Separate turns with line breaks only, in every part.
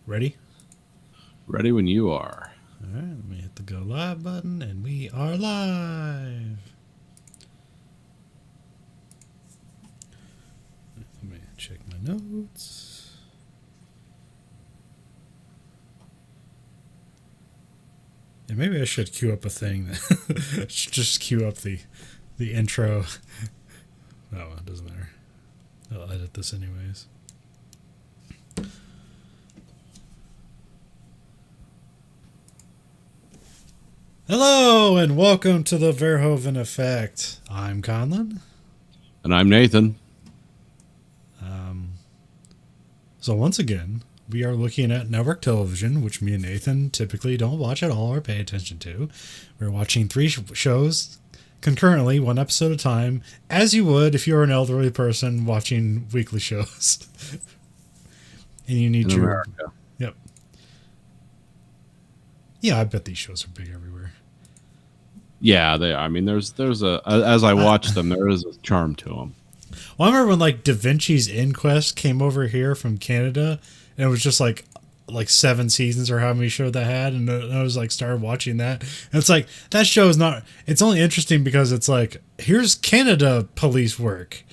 Ready?
Ready when you are.
All right, let me hit the go live button, and we are live. Let me check my notes. Yeah, maybe I should queue up a thing that just queue up the intro. Oh, it doesn't matter. I'll edit this anyways. Hello and welcome to the Verhoeven Effect. I'm Conlon.
And I'm Nathan.
So once again, we are looking at network television, which me and Nathan typically don't watch at all or pay attention to. We're watching three shows concurrently, one episode at a time, as you would if you were an elderly person watching weekly shows. And you need
In
your...
America.
Yep. Yeah, I bet these shows are big everywhere.
Yeah, they. I mean, there's a as I watch them, there is a charm to them.
Well, I remember when like Da Vinci's Inquest came over here from Canada, and it was just like 7 seasons or how many show that had, and I was like started watching that, and it's like that show is not. It's only interesting because it's like here's Canada police work,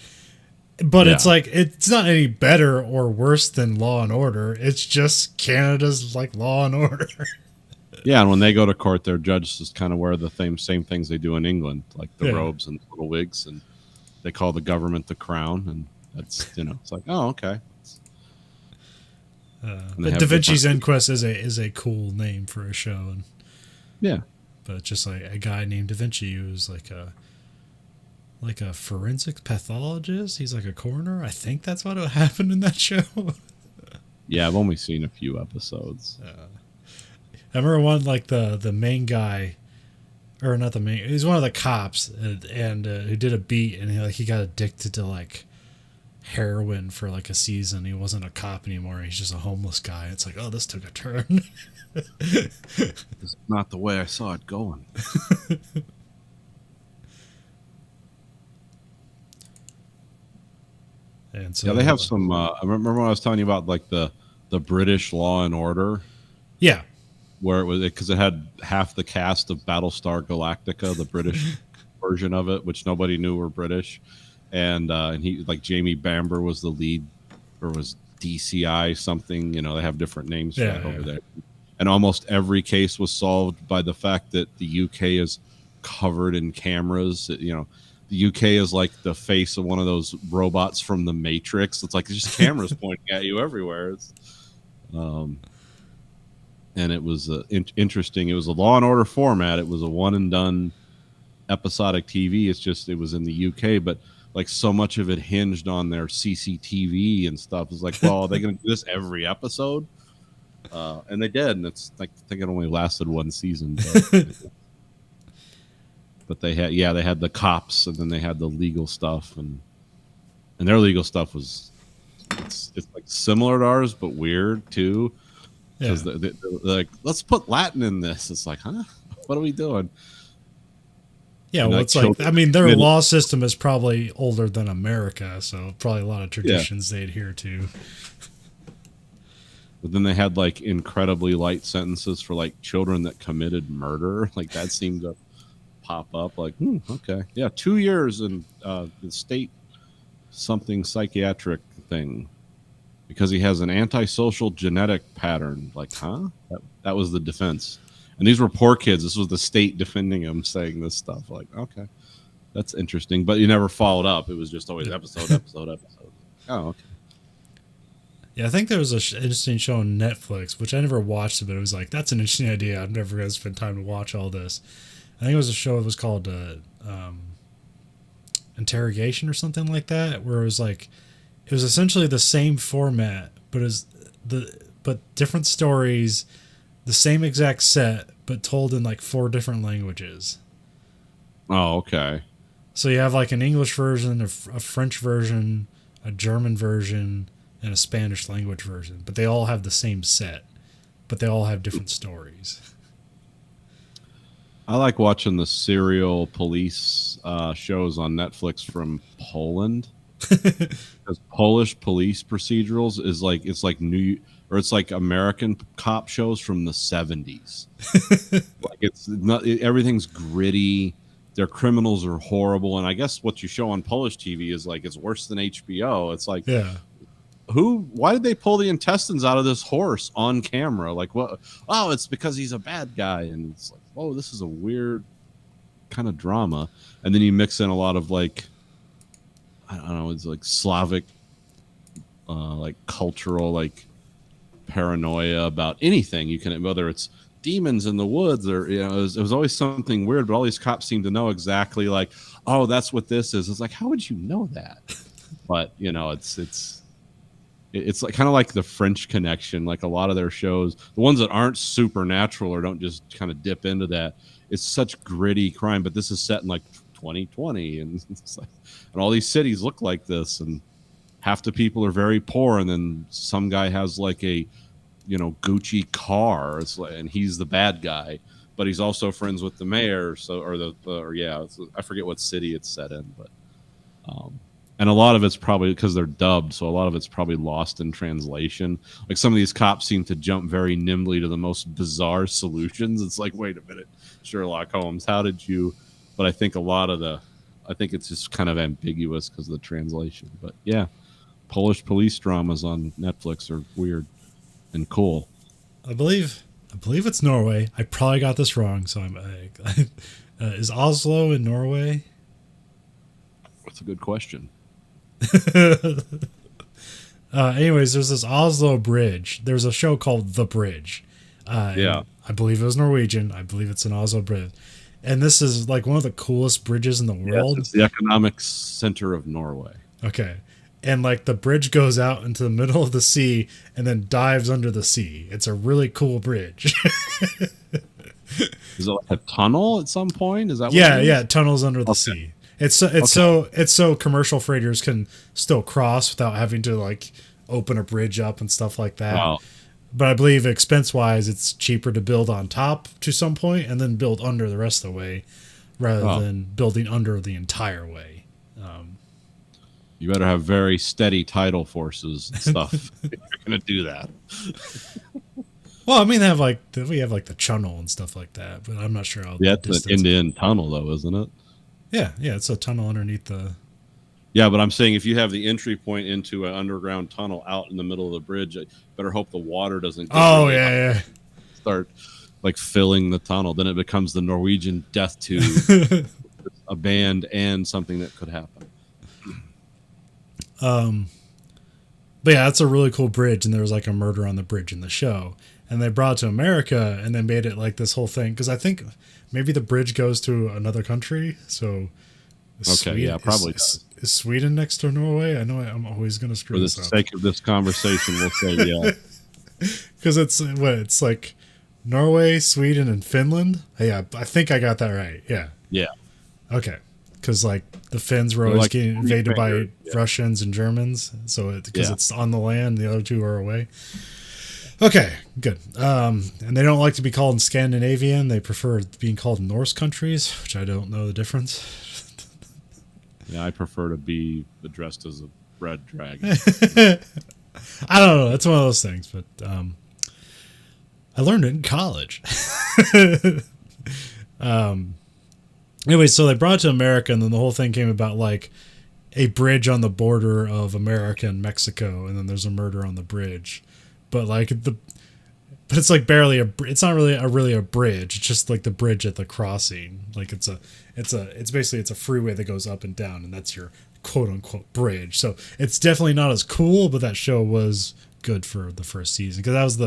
but
Yeah.
it's like it's not any better or worse than Law and Order. It's just Canada's like Law and Order.
Yeah, and when they go to court, their judges just kind of wear the same things they do in England, like the
Yeah.
robes and little wigs, and they call the government the crown, and that's it's like, oh, okay. And they
But
have
Da Vinci's
different-
Inquest is a cool name for a show, and
Yeah,
but it's just like a guy named Da Vinci who's like a forensic pathologist. He's like a coroner. I think that's what happened in that show.
yeah. I've only seen a few episodes.
I remember one like the main guy, or not the main. He's one of the cops, and who did a beat, and he got addicted to like heroin for like a season. He wasn't a cop anymore. He's just a homeless guy. It's like, oh, this took a turn.
It's not the way I saw it going.
And so
Yeah, they have some. I remember when I was telling you about like the British Law and Order,
yeah.
where it was because it had half the cast of Battlestar Galactica, the British version of it, which nobody knew were British, and he like Jamie Bamber was the lead, or was DCI something. They have different names for that over there, and almost every case was solved by the fact that the UK is covered in cameras. The UK is like the face of one of those robots from the Matrix. It's like there's just cameras pointing at you everywhere. And it was interesting. It was a Law and Order format. It was a one and done episodic TV. It was in the UK, but like so much of it hinged on their CCTV and stuff. It's like, well, are they going to do this every episode? And they did, and it's like I think it only lasted one season. But they had the cops, and then they had the legal stuff, and their legal stuff was it's like similar to ours, but weird too. Because they're like, let's put Latin in this. It's like, huh? What are we doing?
Yeah, well, it's like, I mean, their law system is probably older than America, so probably a lot of traditions they adhere to.
But then they had like incredibly light sentences for like children that committed murder. Like that seemed to pop up. Like, okay, yeah, 2 years in the state something psychiatric thing because he has an antisocial genetic pattern. Like, huh? That was the defense. And these were poor kids. This was the state defending him, saying this stuff. Like, okay, that's interesting. But you never followed up. It was just always episode. Oh, okay.
Yeah, I think there was an interesting show on Netflix, which I never watched, but it was like, that's an interesting idea. I'm never going to spend time to watch all this. I think it was a show that was called Interrogation or something like that, where it was like, it was essentially the same format, but but different stories, the same exact set, but told in like 4 different languages.
Oh, okay.
So you have like an English version, a French version, a German version, and a Spanish language version, but they all have the same set, but they all have different stories.
I like watching the serial police shows on Netflix from Poland. Because Polish police procedurals is like it's like it's like American cop shows from the 70s. Like it's not everything's gritty. Their criminals are horrible, and I guess what you show on Polish TV is like it's worse than HBO. It's like
Yeah.
why did they pull the intestines out of this horse on camera? Like what? Oh, it's because he's a bad guy, and it's like, oh, this is a weird kind of drama. And then you mix in a lot of like I don't know, it's like Slavic, like cultural, like paranoia about anything you can, whether it's demons in the woods or it was always something weird. But all these cops seem to know exactly, like, oh, that's what this is. It's like, how would you know that? But it's like kind of like the French Connection, like a lot of their shows, the ones that aren't supernatural or don't just kind of dip into that. It's such gritty crime, but this is set in like 2020, and it's like, and all these cities look like this, and half the people are very poor, and then some guy has like a Gucci car, and he's the bad guy, but he's also friends with the mayor. So I forget what city it's set in, but and a lot of it's probably because they're dubbed, so a lot of it's probably lost in translation. Like some of these cops seem to jump very nimbly to the most bizarre solutions. It's like, wait a minute, Sherlock Holmes, how did you? But I think I think it's just kind of ambiguous because of the translation. But yeah, Polish police dramas on Netflix are weird and cool.
I believe it's Norway. I probably got this wrong, so is Oslo in Norway?
That's a good question.
Anyways, there's this Oslo bridge. There's a show called The Bridge.
Yeah.
I believe it was Norwegian. I believe it's an Oslo bridge. And this is like one of the coolest bridges in the world.
Yes, it's the economic center of Norway.
Okay. And like the bridge goes out into the middle of the sea and then dives under the sea. It's a really cool bridge.
Is it like a tunnel at some point? Is that
yeah, tunnels under the sea. It's so commercial freighters can still cross without having to like open a bridge up and stuff like that.
Wow.
But I believe expense wise, it's cheaper to build on top to some point and then build under the rest of the way, rather than building under the entire way.
You better have very steady tidal forces and stuff if you're gonna do that.
Well, I mean, we have like the channel and stuff like that, but I'm not sure how.
Yeah, it's an end-to-end tunnel, though, isn't it?
Yeah, it's a tunnel underneath the.
Yeah, but I'm saying if you have the entry point into an underground tunnel out in the middle of the bridge, I better hope the water doesn't. Start like filling the tunnel. Then it becomes the Norwegian death tube, a band and something that could happen.
But yeah, it's a really cool bridge, and there was like a murder on the bridge in the show, and they brought it to America, and they made it like this whole thing because I think maybe the bridge goes to another country. So,
probably
is Sweden next to Norway? I know I'm always going to screw this up.
For the sake of this conversation, we'll say yeah,
because it's like Norway, Sweden, and Finland. Yeah, I think I got that right. Yeah. Okay. Because like the Finns were always getting invaded by Russians and Germans, so it's on the land, the other two are away. Okay, good. And they don't like to be called Scandinavian; they prefer being called Norse countries, which I don't know the difference.
Yeah, I prefer to be addressed as a red dragon.
I don't know. That's one of those things, but I learned it in college. Anyway, so they brought it to America, and then the whole thing came about like a bridge on the border of America and Mexico, and then there's a murder on the bridge. But it's like barely it's not really a bridge. It's just like the bridge at the crossing. Like it's basically a freeway that goes up and down, and that's your quote unquote bridge. So it's definitely not as cool, but that show was good for the first season because that was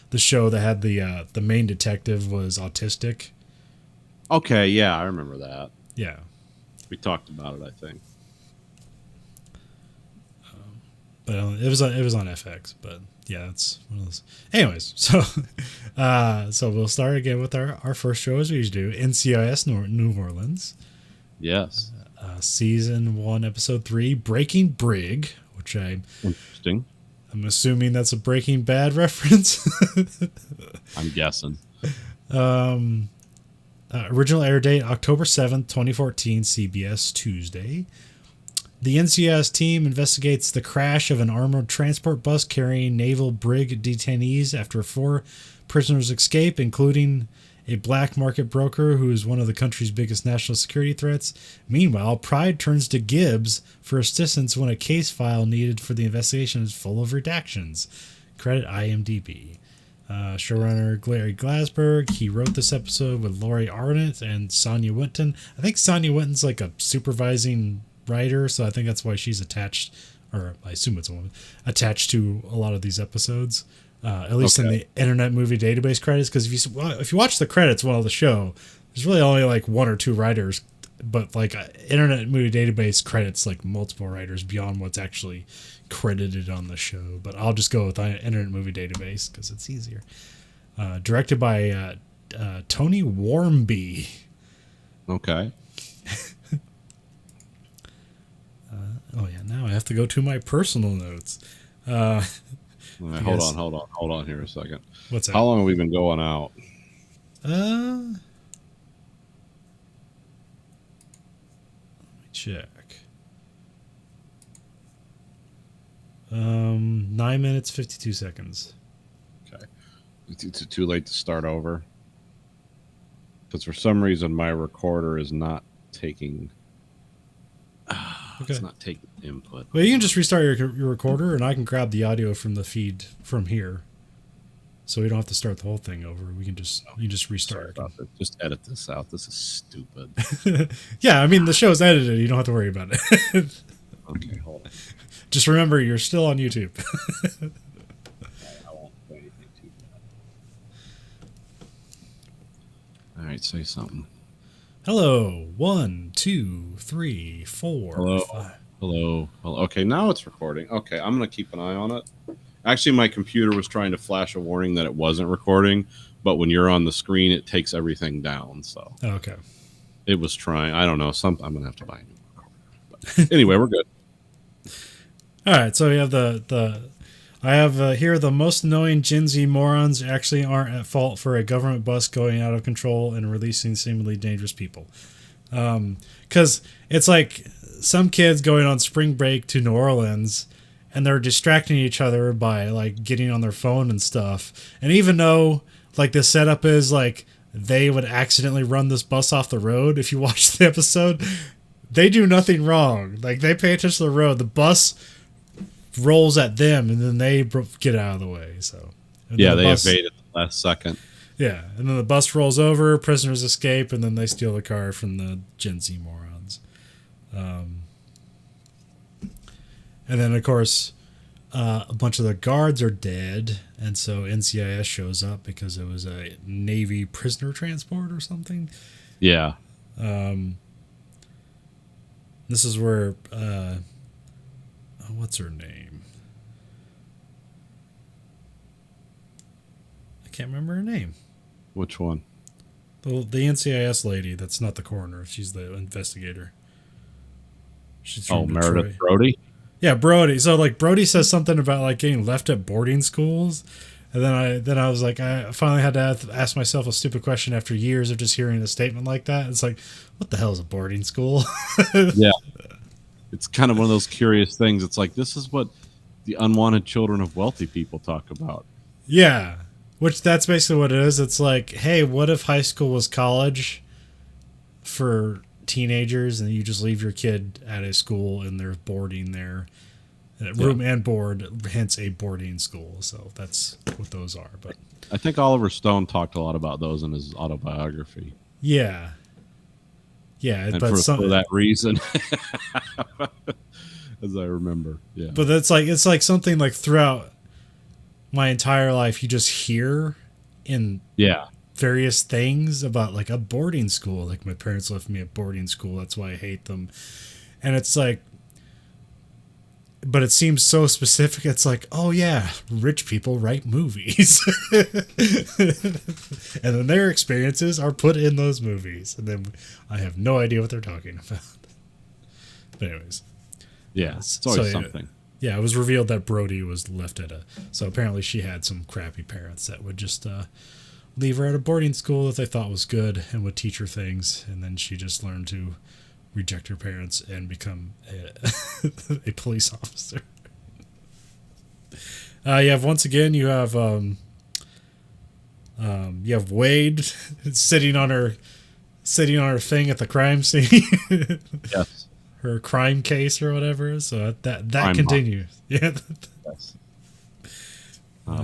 the show that had the main detective was autistic.
Okay, yeah, I remember that.
Yeah.
We talked about it, I think.
But it was on FX, but yeah, it's one of those. Anyways, so we'll start again with our first show as we usually do, NCIS New Orleans.
Yes.
Season 1, episode 3, Breaking Brig, which
Interesting.
I'm assuming that's a Breaking Bad reference.
I'm guessing.
Original air date October 7th, 2014, CBS Tuesday. The NCIS team investigates the crash of an armored transport bus carrying naval brig detainees after 4 prisoners escape, including a black market broker who is one of the country's biggest national security threats. Meanwhile, Pride turns to Gibbs for assistance when a case file needed for the investigation is full of redactions. Credit IMDb. Showrunner Larry Glasberg. He wrote this episode with Laurie Arnott and Sonia Winton. I think Sonia Winton's like a supervising writer, so I think that's why she's attached, or I assume it's a woman, attached to a lot of these episodes. At least in the Internet Movie Database credits, because if you watch the credits while the show, there's really only like 1 or 2 writers, but like Internet Movie Database credits like multiple writers beyond what's actually credited on the show. But I'll just go with Internet Movie Database because it's easier. Directed by Tony Warmby.
Okay.
Oh yeah, now I have to go to my personal notes.
All right, hold on here a second.
What's that?
How long have we been going out?
Let me check. 9 minutes 52 seconds.
Okay. It's too late to start over. Because for some reason my recorder is not taking
Okay.
It's not taking input.
Well, you can just restart your recorder, and I can grab the audio from the feed from here, so we don't have to start the whole thing over. You just restart.
Just edit this out. This is stupid.
Yeah, I mean the show's edited. You don't have to worry about it.
Okay, hold on.
Just remember, you're still on YouTube.
I won't say anything too bad. All right, say something.
Hello, 1, 2, 3, 4,
Hello.
5.
Hello. Okay, now it's recording. Okay, I'm going to keep an eye on it. Actually, my computer was trying to flash a warning that it wasn't recording, but when you're on the screen, it takes everything down. So
Okay.
it was trying. I don't know. I'm going to have to buy a new recorder. But anyway, we're good.
All right, so we have I have here the most annoying Gen Z morons actually aren't at fault for a government bus going out of control and releasing seemingly dangerous people. Because it's like some kids going on spring break to New Orleans and they're distracting each other by like getting on their phone and stuff. And even though like the setup is like they would accidentally run this bus off the road, if you watch the episode, they do nothing wrong. Like they pay attention to the road. The bus rolls at them and then they get out of the way. So
yeah, they evade at the last second.
Yeah, and then the bus rolls over, prisoners escape, and then they steal the car from the Gen Z morons. And then, of course, a bunch of the guards are dead, and so NCIS shows up because it was a Navy prisoner transport or something.
Yeah.
This is where, what's her name? I can't remember her name.
Which one?
The NCIS lady that's not the coroner. She's the investigator. She's from Detroit.
Meredith Brody?
Yeah, Brody. So like Brody says something about like getting left at boarding schools. And then I was like, I finally had to ask myself a stupid question after years of just hearing a statement like that. It's like, what the hell is a boarding school?
Yeah. It's kind of one of those curious things. It's like, this is what the unwanted children of wealthy people talk about.
Yeah. Which that's basically what it is. It's like, hey, what if high school was college for teenagers and you just leave your kid at a school and they're boarding there? Room and board, hence a boarding school. So that's what those are. But
I think Oliver Stone talked a lot about those in his autobiography.
Yeah. Yeah,
and
but
for that reason, as I remember. Yeah.
But it's like something like throughout my entire life you just hear in various things about like a boarding school. Like my parents left me at boarding school, that's why I hate them. And it's like, but it seems so specific. It's like, oh yeah, rich people write movies. And then their experiences are put in those movies. And then I have no idea what they're talking about. But anyways.
Yeah, it's always something.
Yeah, it was revealed that Brody was left at so apparently she had some crappy parents that would just leave her at a boarding school that they thought was good and would teach her things. And then she just learned to reject her parents and become a police officer. You have once again you have Wade sitting on her thing at the crime scene.
Yes.
Her crime case or whatever. So that
Crime
continues. Yeah.
Yes.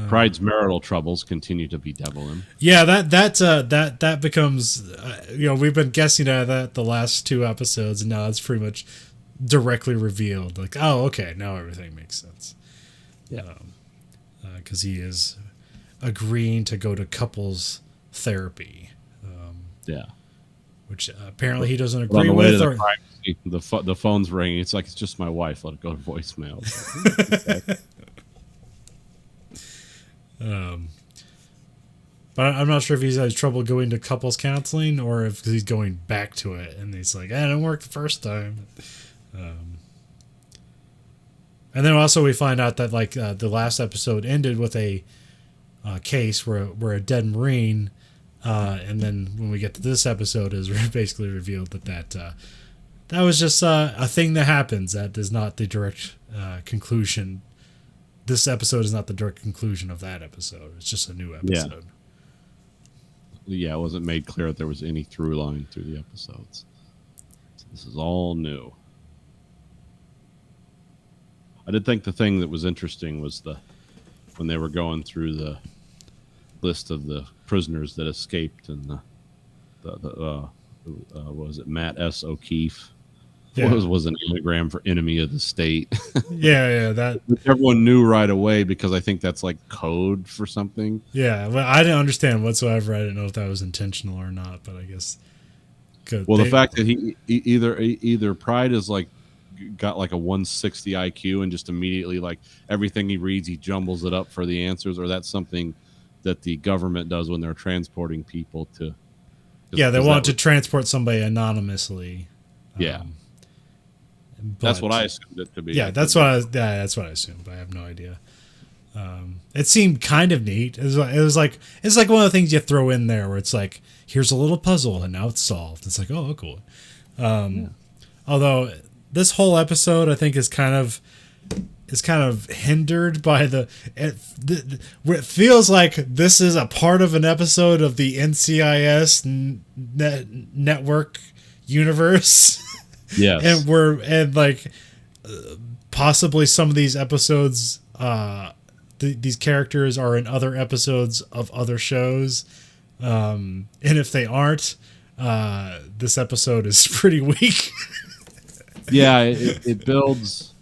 Pride's marital troubles continue to bedevil him.
Yeah, that becomes we've been guessing at that the last 2 episodes, and now it's pretty much directly revealed. Like, oh, okay, now everything makes sense.
Yeah.
Because he is agreeing to go to couples therapy.
Yeah.
Which apparently he doesn't
But on
agree
the way
with.
to
Or
the the phone's ringing. It's like, it's just my wife. Let it go to voicemail.
but I'm not sure if he's had trouble going to couples counseling or if he's going back to it, and he's like, it didn't work the first time. And then also we find out that like the last episode ended with a case where a dead Marine, and then when we get to this episode, is basically revealed that was just a thing that happens. That is not the direct conclusion. This episode is not the direct conclusion of that episode. It's just a new episode.
Yeah, it wasn't made clear that there was any through line through the episodes. So this is all new. I did think the thing that was interesting was when they were going through the list of the prisoners that escaped, and was it Matt S. O'Keefe?
Yeah.
Was an anagram for enemy of the state.
Yeah, that
everyone knew right away, because I think that's like code for something.
Yeah, well, I didn't understand whatsoever. I didn't know if that was intentional or not, but I guess.
Well, the fact that he either Pride is like got like a 160 IQ and just immediately like everything he reads he jumbles it up for the answers, or that's something that the government does when they're transporting people to.
Yeah, they want to transport somebody anonymously.
Yeah. That's what I assumed it to be.
Yeah, that's what I assumed, but I have no idea. It seemed kind of neat. It was like one of the things you throw in there where it's like, here's a little puzzle and now it's solved. It's like, oh, cool. Although this whole episode, I think, is kind of hindered by where it feels like this is a part of an episode of the NCIS network universe.
Yes.
and possibly some of these episodes, these characters are in other episodes of other shows, and if they aren't, this episode is pretty weak.
Yeah, it builds.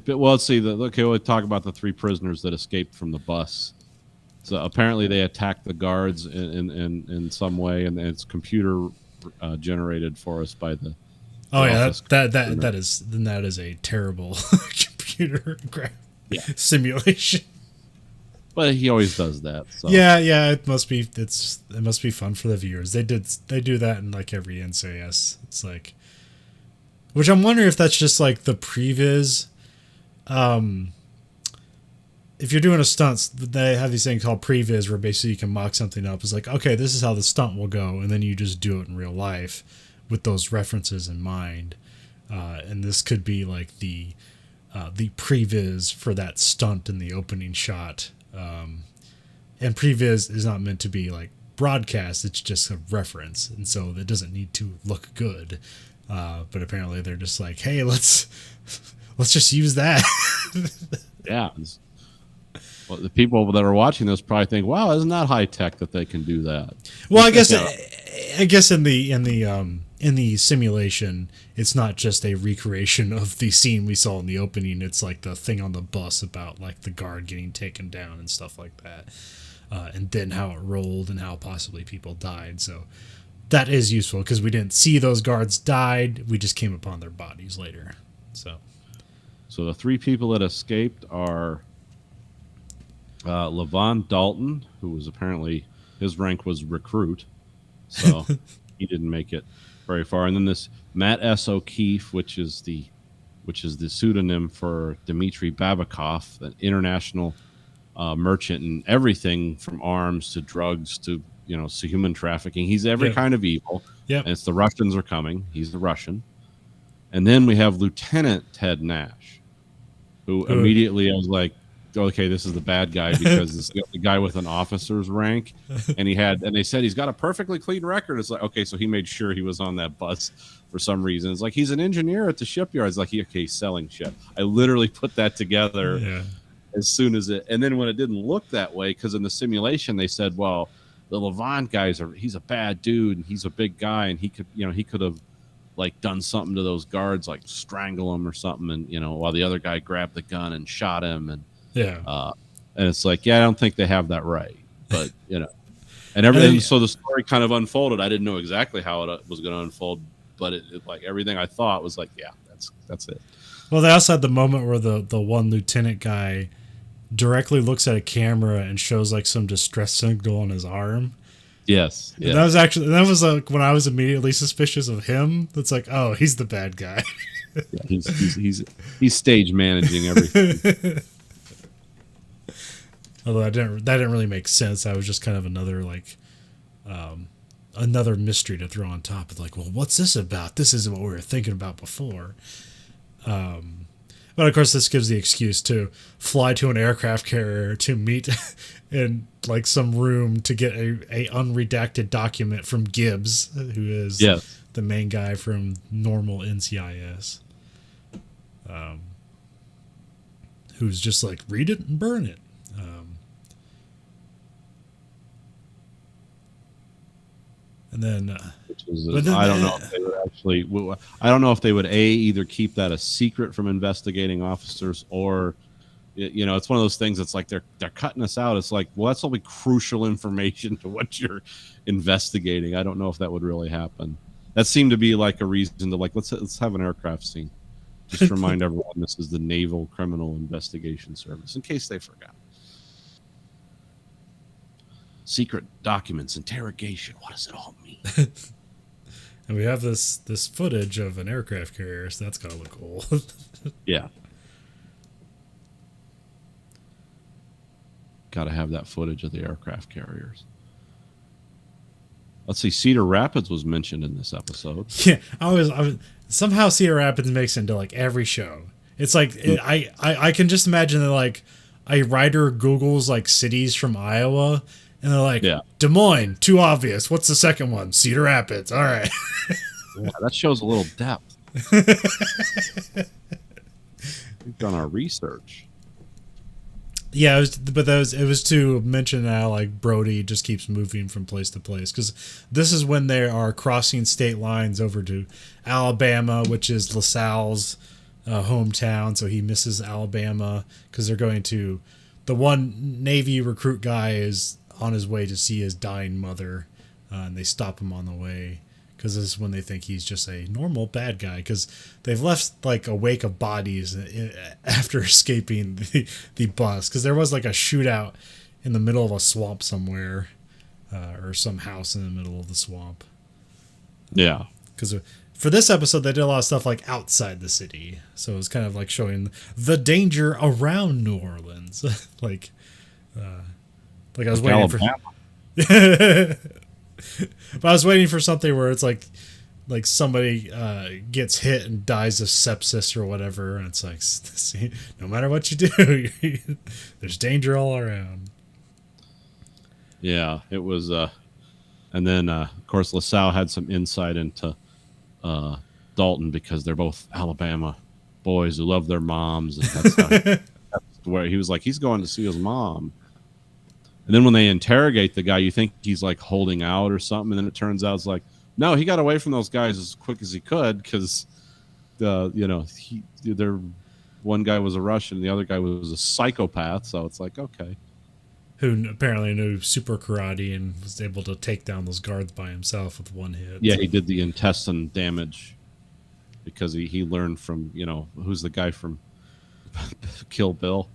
Well, let's see. We'll talk about the 3 prisoners that escaped from the bus. So apparently they attacked the guards in some way, and it's computer generated for us by the.
Oh yeah, that is a terrible computer simulation.
But he always does that. So.
Yeah, it must be fun for the viewers. They do that in like every NCIS. It's like, which I'm wondering if that's just like the previs. If you're doing a stunt, they have these things called previs where basically you can mock something up. It's like, okay, this is how the stunt will go, and then you just do it in real life with those references in mind. And this could be like the previs for that stunt in the opening shot. And previs is not meant to be like broadcast. It's just a reference. And so it doesn't need to look good. But apparently they're just like, hey, let's just use that.
Yeah. Well, the people that are watching this probably think, wow, isn't that high tech that they can do that?
Well, I guess in the simulation, it's not just a recreation of the scene we saw in the opening. It's like the thing on the bus about like the guard getting taken down and stuff like that, and then how it rolled and how possibly people died. So that is useful because we didn't see those guards died. We just came upon their bodies later. So
the 3 people that escaped are Levon Dalton, who was apparently his rank was recruit, so he didn't make it very far. And then this Matt S. O'Keefe, which is the pseudonym for Dmitry Babakov, an international merchant in everything from arms to drugs to human trafficking. He's every kind of evil.
Yeah,
and it's the Russians are coming. He's the Russian. And then we have Lieutenant Ted Nash, who immediately I was like, okay, this is the bad guy because this is the guy with an officer's rank, and they said he's got a perfectly clean record. It's like, okay, so he made sure he was on that bus for some reason. It's like he's an engineer at the shipyard. It's like, okay, he's selling shit. I literally put that together as soon as it, and then when it didn't look that way, because in the simulation they said, well, the Levant he's a bad dude and he's a big guy and he could have like done something to those guards, like strangle him or something, and while the other guy grabbed the gun and shot him, and and it's like, I don't think they have that right, but and everything. So the story kind of unfolded. I didn't know exactly how it was going to unfold, but it like everything I thought was like, yeah, that's it.
Well, they also had the moment where the one lieutenant guy directly looks at a camera and shows like some distress signal on his arm.
Yes.
Yeah. That was like when I was immediately suspicious of him. It's like, oh, he's the bad guy.
Yeah, he's stage managing everything.
Although that didn't really make sense. That was just kind of another like another mystery to throw on top of like, well, what's this about? This isn't what we were thinking about before. But of course, this gives the excuse to fly to an aircraft carrier to meet in like some room to get a unredacted document from Gibbs, who is the main guy from normal NCIS, who's just like, read it and burn it. And then,
I don't know if they would actually. I don't know if they would either keep that a secret from investigating officers, or it's one of those things. It's like they're cutting us out. It's like, well, that's only crucial information to what you're investigating. I don't know if that would really happen. That seemed to be like a reason to like let's have an aircraft scene. Just remind everyone this is the Naval Criminal Investigation Service in case they forgot. Secret documents, interrogation. What does it all mean?
And we have this footage of an aircraft carrier, so that's gotta look cool.
Yeah. Gotta have that footage of the aircraft carriers. Let's see, Cedar Rapids was mentioned in this episode.
Yeah, I was somehow Cedar Rapids makes it into like every show. It's like I can just imagine that like a writer Googles like cities from Iowa. And they're like, Des Moines, too obvious. What's the second one? Cedar Rapids. All right.
Yeah, that shows a little depth. We've done our research.
Yeah, it was to mention how like Brody just keeps moving from place to place, because this is when they are crossing state lines over to Alabama, which is LaSalle's hometown. So he misses Alabama because they're going to the one Navy recruit guy is on his way to see his dying mother, and they stop him on the way because this is when they think he's just a normal bad guy, because they've left like a wake of bodies after escaping the bus, because there was like a shootout in the middle of a swamp somewhere, or some house in the middle of the swamp.
Yeah,
because for this episode they did a lot of stuff like outside the city, so it was kind of like showing the danger around New Orleans. like I was waiting for, but I was waiting for something where it's like somebody gets hit and dies of sepsis or whatever, and it's like, see, no matter what you do, there's danger all around.
Yeah, it was, and then of course LaSalle had some insight into Dalton, because they're both Alabama boys who love their moms, and that's where he was like, he's going to see his mom. And then when they interrogate the guy, you think he's like holding out or something, and then it turns out it's like, no, he got away from those guys as quick as he could, because one guy was a Russian, the other guy was a psychopath. So it's like, okay,
who apparently knew super karate and was able to take down those guards by himself with one hit.
Yeah, he did the intestine damage because he learned from who's the guy from Kill Bill.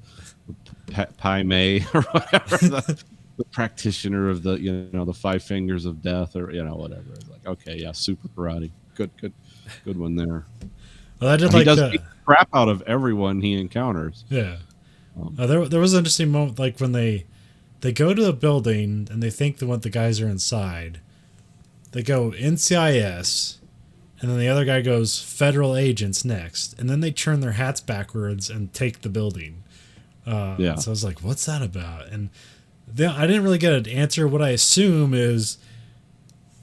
Pai Mei or whatever, the practitioner of the the 5 fingers of death, or whatever. It's like, okay, yeah, super karate, good one there.
Well, I did
he
like
does beat the crap out of everyone he encounters.
Yeah, there was an interesting moment, like when they go to the building and they think that the guys are inside. They go NCIS, and then the other guy goes federal agents next, and then they turn their hats backwards and take the building.
Yeah.
So I was like, what's that about? And then I didn't really get an answer. What I assume is,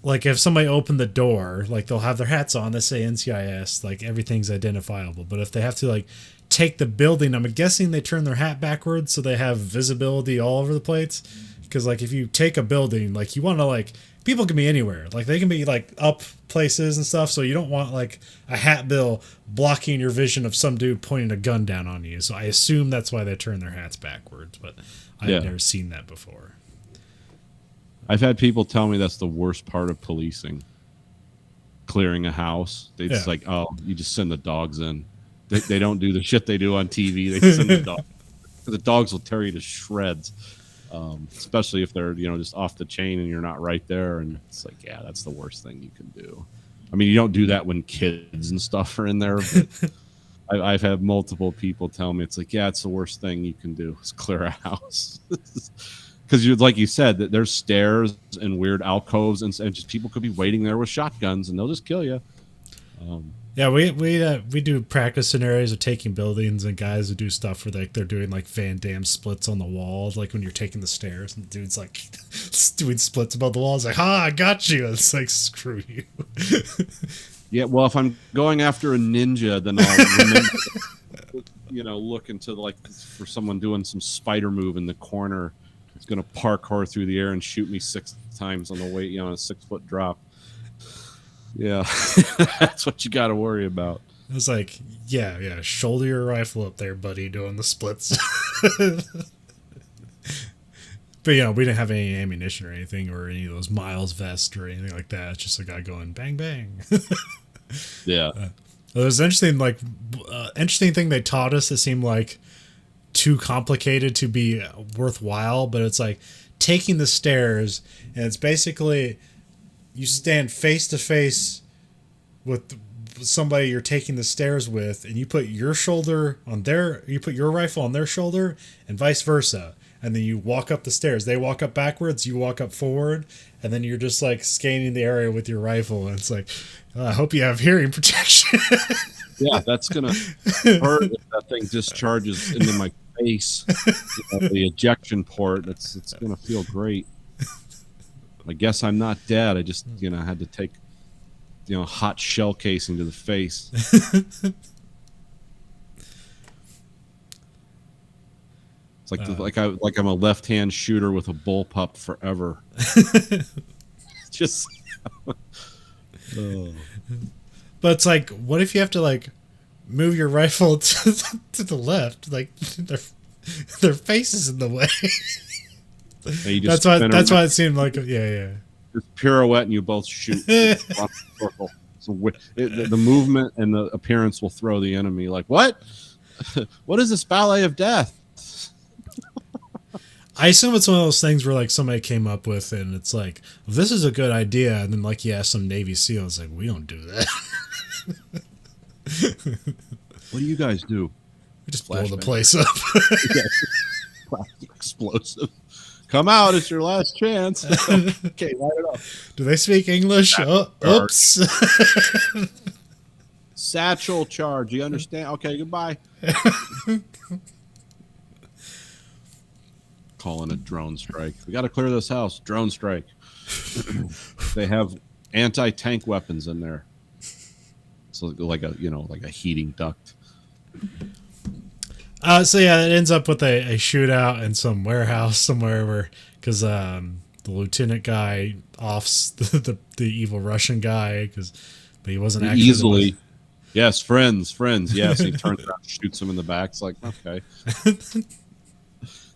like, if somebody opened the door, like, they'll have their hats on, they say NCIS, like, everything's identifiable. But if they have to, like, take the building, I'm guessing they turn their hat backwards so they have visibility all over the place. Because, like, if you take a building, like, you want to, like, people can be anywhere. Like, they can be, like, up places and stuff. So you don't want, like, a hat bill blocking your vision of some dude pointing a gun down on you. So I assume that's why they turn their hats backwards. But I've never seen that before.
I've had people tell me that's the worst part of policing. Clearing a house. They just like, oh, you just send the dogs in. They don't do the shit they do on TV. They send the dogs. The dogs will tear you to shreds. Especially if they're, just off the chain and you're not right there. And it's like, yeah, that's the worst thing you can do. I mean, you don't do that when kids and stuff are in there. But I've had multiple people tell me, it's like, yeah, it's the worst thing you can do is clear a house. Because like you said, that there's stairs and weird alcoves and just people could be waiting there with shotguns and they'll just kill you.
Yeah, we do practice scenarios of taking buildings, and guys who do stuff where they're doing like Van Damme splits on the walls, like when you're taking the stairs, and the dude's like doing splits above the walls, like, I got you. It's like, screw you.
Yeah, well, if I'm going after a ninja, then I'll remember, look into for someone doing some spider move in the corner. It's gonna parkour through the air and shoot me 6 times on the way, a 6-foot drop. Yeah, that's what you got to worry about.
It's like, yeah, shoulder your rifle up there, buddy, doing the splits. But we didn't have any ammunition or anything, or any of those Miles vests or anything like that. It's just a guy going bang bang.
Yeah.
It was interesting. Interesting thing they taught us that seemed like too complicated to be worthwhile, but it's like taking the stairs, and it's basically you stand face to face with somebody you're taking the stairs with, and you put your rifle on their shoulder, and vice versa, and then you walk up the stairs. They walk up backwards, you walk up forward, and then you're just like scanning the area with your rifle, and it's like, I hope you have hearing protection.
Yeah, that's gonna hurt if that thing discharges into my face. The ejection port. It's gonna feel great. I guess I'm not dead. I just had to take hot shell casing to the face. It's like I'm a left-hand shooter with a bullpup forever. Just. Oh.
But it's like, what if you have to like move your rifle to the left? Like their face is in the way. That's why it seemed like yeah.
Just pirouette and you both shoot. Circle. So the movement and the appearance will throw the enemy. Like, what? What is this ballet of death?
I assume it's one of those things where like somebody came up with it and it's like, well, this is a good idea, and then like you ask some Navy SEALs, like, we don't do that.
What do you guys do?
We just blow the place up.
Explosive. Come out, it's your last chance. Okay, light it up.
Do they speak English? Oops.
Satchel charge. You understand? Okay, goodbye. Calling a drone strike. We got to clear this house. Drone strike. They have anti-tank weapons in there. So like a heating duct.
So yeah, it ends up with a shootout in some warehouse somewhere because the lieutenant guy offs the evil Russian guy but he wasn't actually
easily. Yes, friends. Yes, he turns around and shoots him in the back. It's like, okay.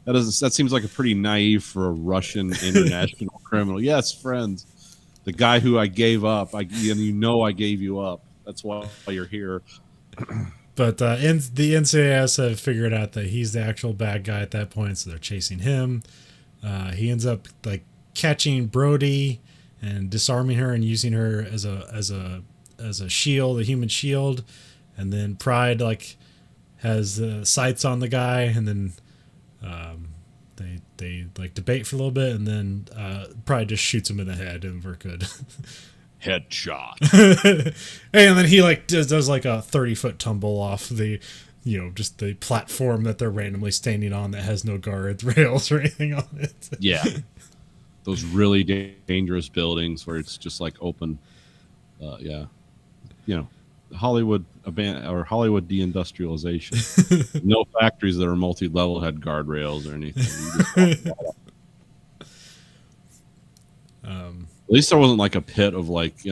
That seems like a pretty naive for a Russian international criminal. Yes, friends. The guy who I gave up. I gave you up. That's why you're here.
But the NCIS have figured out that he's the actual bad guy at that point, so they're chasing him. He ends up like catching Brody and disarming her and using her as a shield, a human shield, and then Pride like has sights on the guy, and then they like debate for a little bit, and then Pride just shoots him in the head, and we're good.
Headshot.
And then he like does like a 30-foot tumble off the, just the platform that they're randomly standing on that has no guardrails or anything on it.
Yeah. Those really dangerous buildings where it's just like open. Yeah. Hollywood Hollywood deindustrialization. No factories that are multi-level had guardrails or anything. At least there wasn't like a pit of like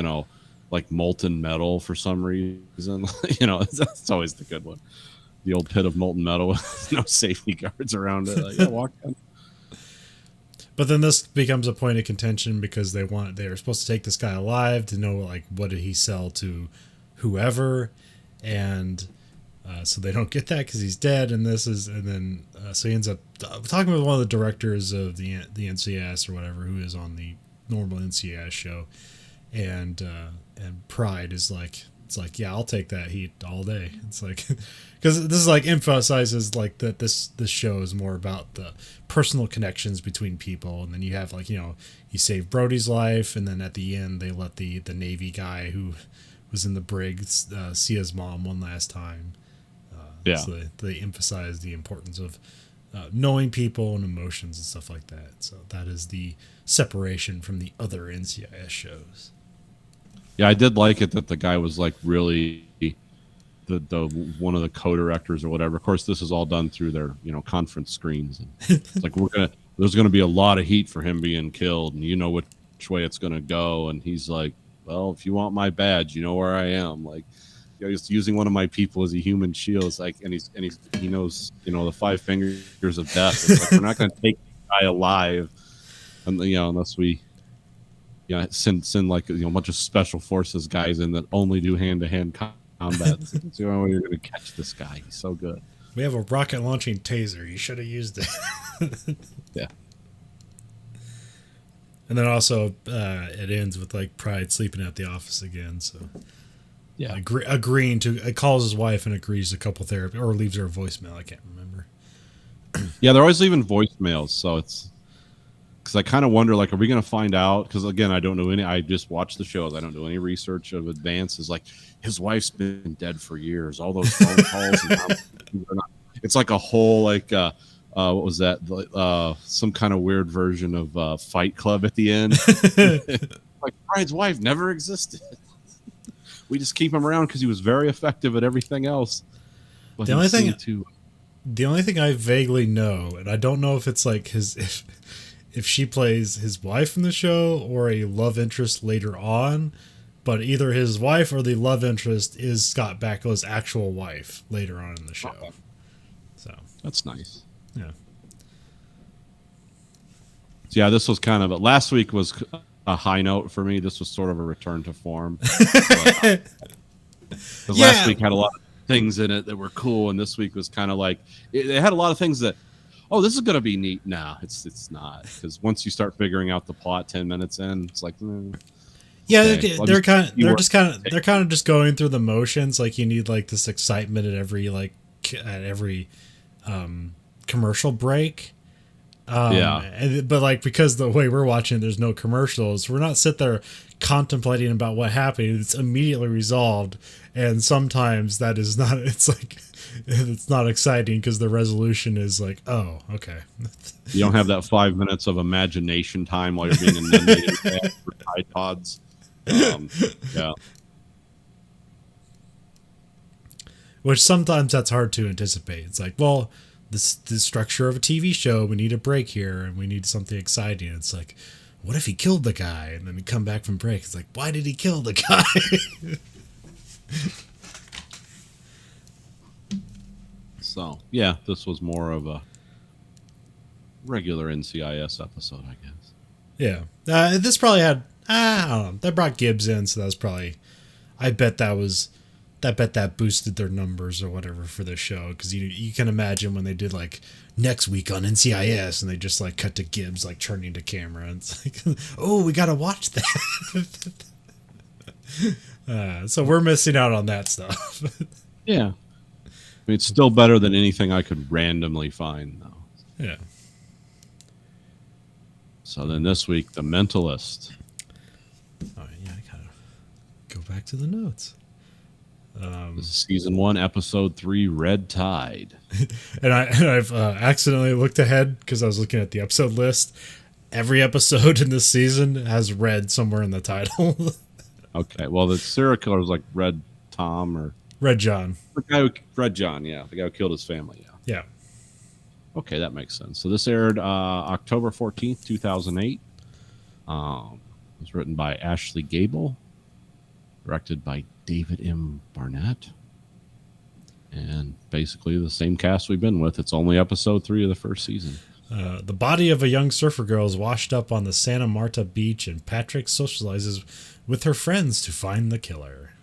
molten metal for some reason. That's always the good one. The old pit of molten metal with no safety guards around it. Like, walk down.
But then this becomes a point of contention because they are supposed to take this guy alive to know like what did he sell to whoever, and so they don't get that because he's dead. So he ends up talking with one of the directors of the NCIS or whatever, who is on the normal NCIS show, and Pride is like, it's like, yeah, I'll take that heat all day. It's like, because this is like emphasizes like that this show is more about the personal connections between people, and then you have like he saved Brody's life, and then at the end they let the Navy guy who was in the brig see his mom one last time. So they emphasize the importance of knowing people and emotions and stuff like that. So that is the separation from the other NCIS shows.
Yeah, I did like it that the guy was like really the one of the co-directors or whatever. Of course, this is all done through their conference screens. And it's like there's gonna be a lot of heat for him being killed, and which way it's gonna go. And he's like, well, if you want my badge, you know where I am. Like, he's using one of my people as a human shield. It's like, and he knows the 5 fingers of death. It's like, we're not gonna take the guy alive, and unless we. Send like a bunch of special forces guys in that only do hand-to-hand combat. It's the only way you're going to catch this guy. He's so good.
We have a rocket launching taser. You should have used it.
Yeah.
And then also it ends with like Pride sleeping at the office again. So
yeah,
agreeing to calls his wife and agrees to couple therapy, or leaves her a voicemail. I can't remember.
Yeah, they're always leaving voicemails, so it's. Because I kind of wonder, like, are we going to find out? Because, again, I don't know any. I just watch the shows. I don't do any research of advances. Like, his wife's been dead for years. All those phone calls. It's like a whole, like, what was that? Some kind of weird version of Fight Club at the end. Like, Brian's wife never existed. We just keep him around because he was very effective at everything else. But
the only thing I vaguely know, and I don't know if it's like if she plays his wife in the show or a love interest later on, but either his wife or the love interest is Scott Bakula's actual wife later on in the show. Okay. So
that's nice.
Yeah.
So yeah, this was kind of last week was a high note for me. This was sort of a return to form. Last week had a lot of things in it that were cool, and this week was kind of like it had a lot of things that. Oh, this is gonna be neat. No, it's not, because once you start figuring out the plot 10 minutes in, it's like,
yeah, okay. they're kind of just going through the motions. Like you need like this excitement at every commercial break. But like because the way we're watching, there's no commercials. We're not sit there contemplating about what happened. It's immediately resolved, and sometimes that is not. It's like. It's not exciting because the resolution is like, oh, okay.
You don't have that 5 minutes of imagination time while you're being inundated for iPods. Yeah.
Which sometimes that's hard to anticipate. It's like, well, the structure of a TV show, we need a break here and we need something exciting. It's like, what if he killed the guy? And then we come back from break. It's like, why did he kill the guy?
So, yeah, this was more of a regular NCIS episode, I guess.
Yeah. This probably had, I don't know, that brought Gibbs in, so that was probably, I bet that boosted their numbers or whatever for this show, because you can imagine when they did like next week on NCIS and they just like cut to Gibbs like turning to camera and it's like, oh, we got to watch that. So we're missing out on that stuff.
Yeah. I mean, it's still better than anything I could randomly find, though.
Yeah.
So then this week, The Mentalist.
Oh, yeah, I gotta back to the notes.
This is season 1, episode 3, Red Tide.
And I've accidentally looked ahead because I was looking at the episode list. Every episode in this season has red somewhere in the title.
Okay, well, the serial killer was like Red Tom or
Red John.
the guy who Red John, yeah, the guy who killed his family.
Yeah.
Okay, that makes sense. So this aired October 14th, 2008. It was written by Ashley Gable, directed by David M. Barnett, and basically the same cast we've been with. It's only episode 3 of the first season.
The body of a young surfer girl is washed up on the Santa Marta beach, and Patrick socializes with her friends to find the killer.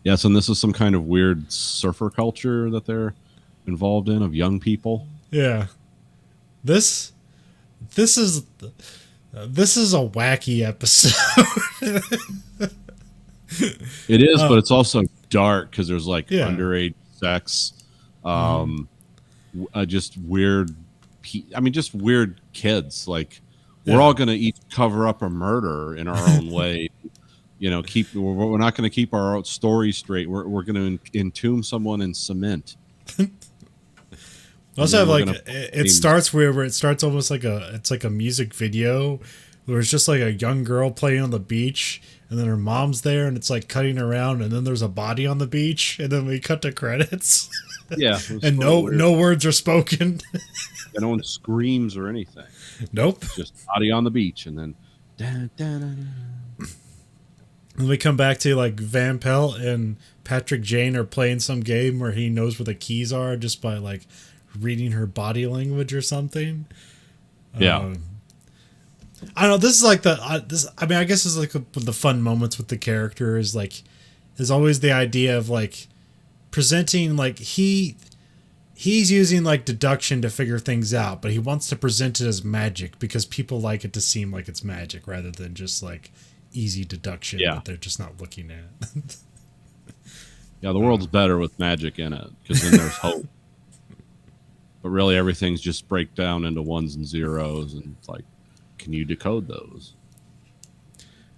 Yes, and this is some kind of weird surfer culture that they're involved in of young people.
Yeah. This is a wacky episode.
It is, but it's also dark because there's like
Yeah.
underage sex, just weird. Just weird kids. Like we're all gonna each cover up a murder in our own way. We're not gonna keep our own story straight. We're gonna entomb someone in cement.
Also have like it starts where it starts almost like a music video where it's just like a young girl playing on the beach, and then her mom's there, and it's like cutting around, and then there's a body on the beach, and then we cut to credits.
Yeah,
and no words are spoken.
No one screams or anything.
Nope.
Just body on the beach, and then.
And we come back to like Van Pelt and Patrick Jane are playing some game where he knows where the keys are just by like reading her body language or something.
Yeah.
I don't know. This is like I guess it's like the fun moments with the character is like, there's always the idea of like presenting like he's using like deduction to figure things out, but he wants to present it as magic because people like it to seem like it's magic rather than just like easy deduction that they're just not looking at.
Yeah, the world's better with magic in it because then there's hope. But really, everything's just break down into ones and zeros, and it's like, can you decode those?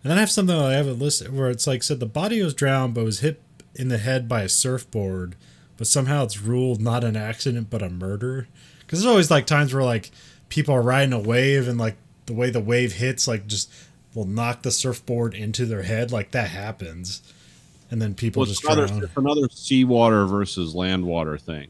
And then I have something I have a list where it's like said the body was drowned but was hit in the head by a surfboard, but somehow it's ruled not an accident but a murder. Because there's always like times where like people are riding a wave and like the way the wave hits like just will knock the surfboard into their head, like that happens, and then people just drown.
It's another seawater versus land water thing.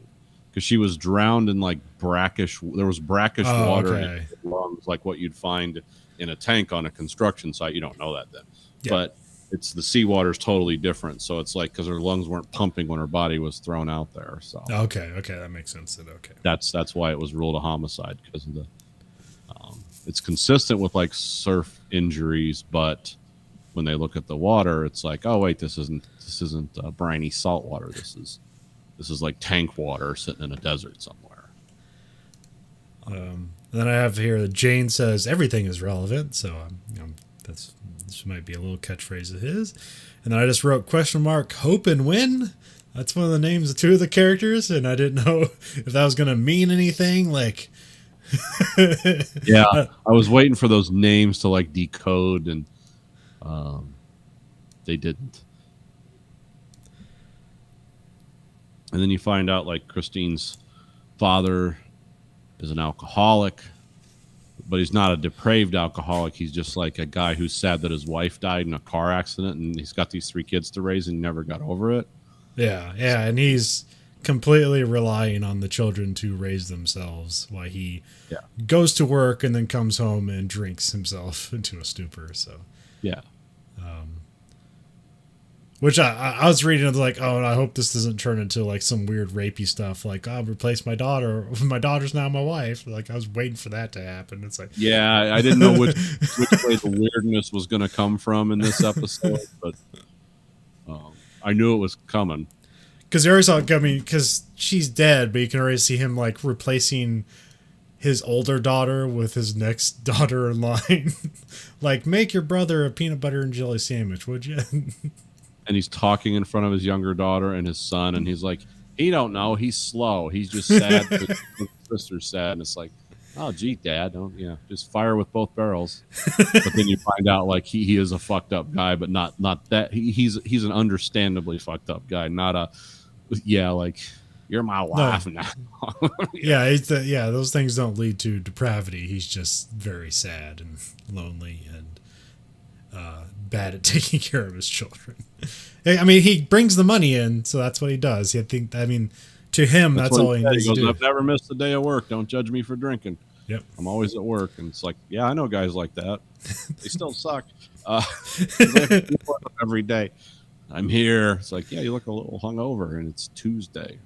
Because she was drowned in like brackish. There was brackish water in her lungs, like what you'd find in a tank on a construction site. You don't know that then, but it's the seawater is totally different. So it's like because her lungs weren't pumping when her body was thrown out there. So
okay, that makes sense. Then
that's why it was ruled a homicide because of the. It's consistent with like surf injuries, but when they look at the water, it's like, oh wait, this isn't briny salt water. This is like tank water sitting in a desert somewhere.
Then I have here that Jane says everything is relevant, so this might be a little catchphrase of his. And then I just wrote ? Hope and win. That's one of the names of two of the characters, and I didn't know if that was going to mean anything. Like,
yeah, I was waiting for those names to like decode, and they didn't. And then you find out like Christine's father is an alcoholic, but he's not a depraved alcoholic. He's just like a guy who's sad that his wife died in a car accident, and he's got these 3 kids to raise and never got over it.
Yeah, and he's completely relying on the children to raise themselves while he goes to work and then comes home and drinks himself into a stupor. So
yeah.
Which I was reading, like, oh, I hope this doesn't turn into like some weird rapey stuff. Like, I'll replace my daughter. My daughter's now my wife. Like, I was waiting for that to happen. It's like,
yeah, I didn't know which way the weirdness was going to come from in this episode, but I knew it was coming.
Because because she's dead, but you can already see him like replacing his older daughter with his next daughter in line. Like, make your brother a peanut butter and jelly sandwich, would you?
And he's talking in front of his younger daughter and his son, and he's like, he don't know. He's slow. He's just sad because his sister's sad. And it's like, Oh, gee, Dad, don't just fire with both barrels. But then you find out like he is a fucked up guy, but not that he's an understandably fucked up guy, not a like you're my
No,
wife now.
yeah, those things don't lead to depravity. He's just very sad and lonely and bad at taking care of his children. I mean, he brings the money in, so that's what he does. I mean, to him, that's all he
said.
needs
He goes,
to do.
I've never missed a day of work. Don't judge me for drinking.
Yep.
I'm always at work, and it's like, yeah, I know guys like that. They still suck. They have to do work every day. I'm here. It's like, yeah, you look a little hungover, and it's Tuesday.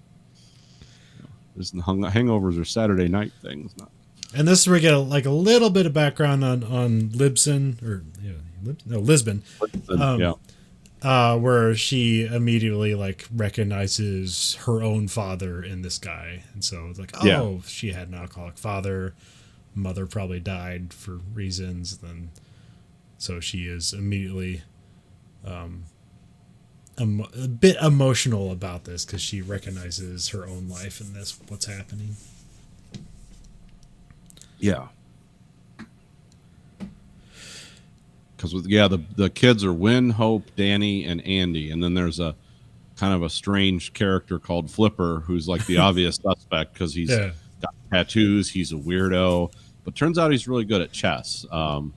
Hangovers are Saturday night things, not.
And this is where we get a little bit of background on Libsyn Lisbon.
Yeah.
Where she immediately like recognizes her own father in this guy, and so it's like, oh, she had an alcoholic father, mother probably died for reasons, then so she is immediately a bit emotional about this because she recognizes her own life in this, what's happening.
Yeah. Because the kids are Win, Hope, Danny, and Andy, and then there's a kind of a strange character called Flipper, who's like the obvious suspect because he's got tattoos, he's a weirdo, but turns out he's really good at chess.
When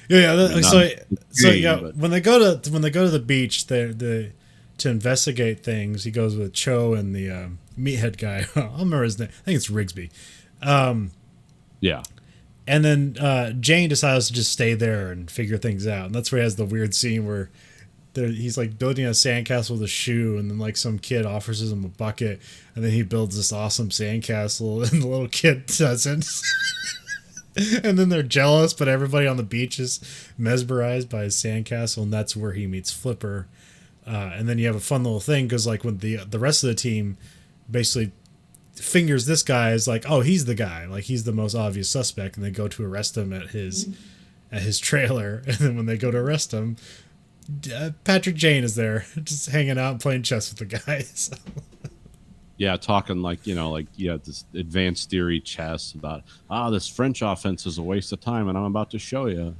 they go to the beach, they to investigate things, he goes with Cho and the meathead guy. I'll remember his name. I think it's Rigsby.
Yeah.
And then Jane decides to just stay there and figure things out. And that's where he has the weird scene where he's like building a sandcastle with a shoe, and then like some kid offers him a bucket, and then he builds this awesome sandcastle, and the little kid doesn't. And then they're jealous, but everybody on the beach is mesmerized by his sandcastle, and that's where he meets Flipper. And then you have a fun little thing because like when the rest of the team basically fingers this guy as like, oh, he's the guy, like he's the most obvious suspect, and they go to arrest him at his trailer. And then when they go to arrest him, Patrick Jane is there just hanging out and playing chess with the guys.
Yeah, talking like this advanced theory chess about this French offense is a waste of time, and I'm about to show you.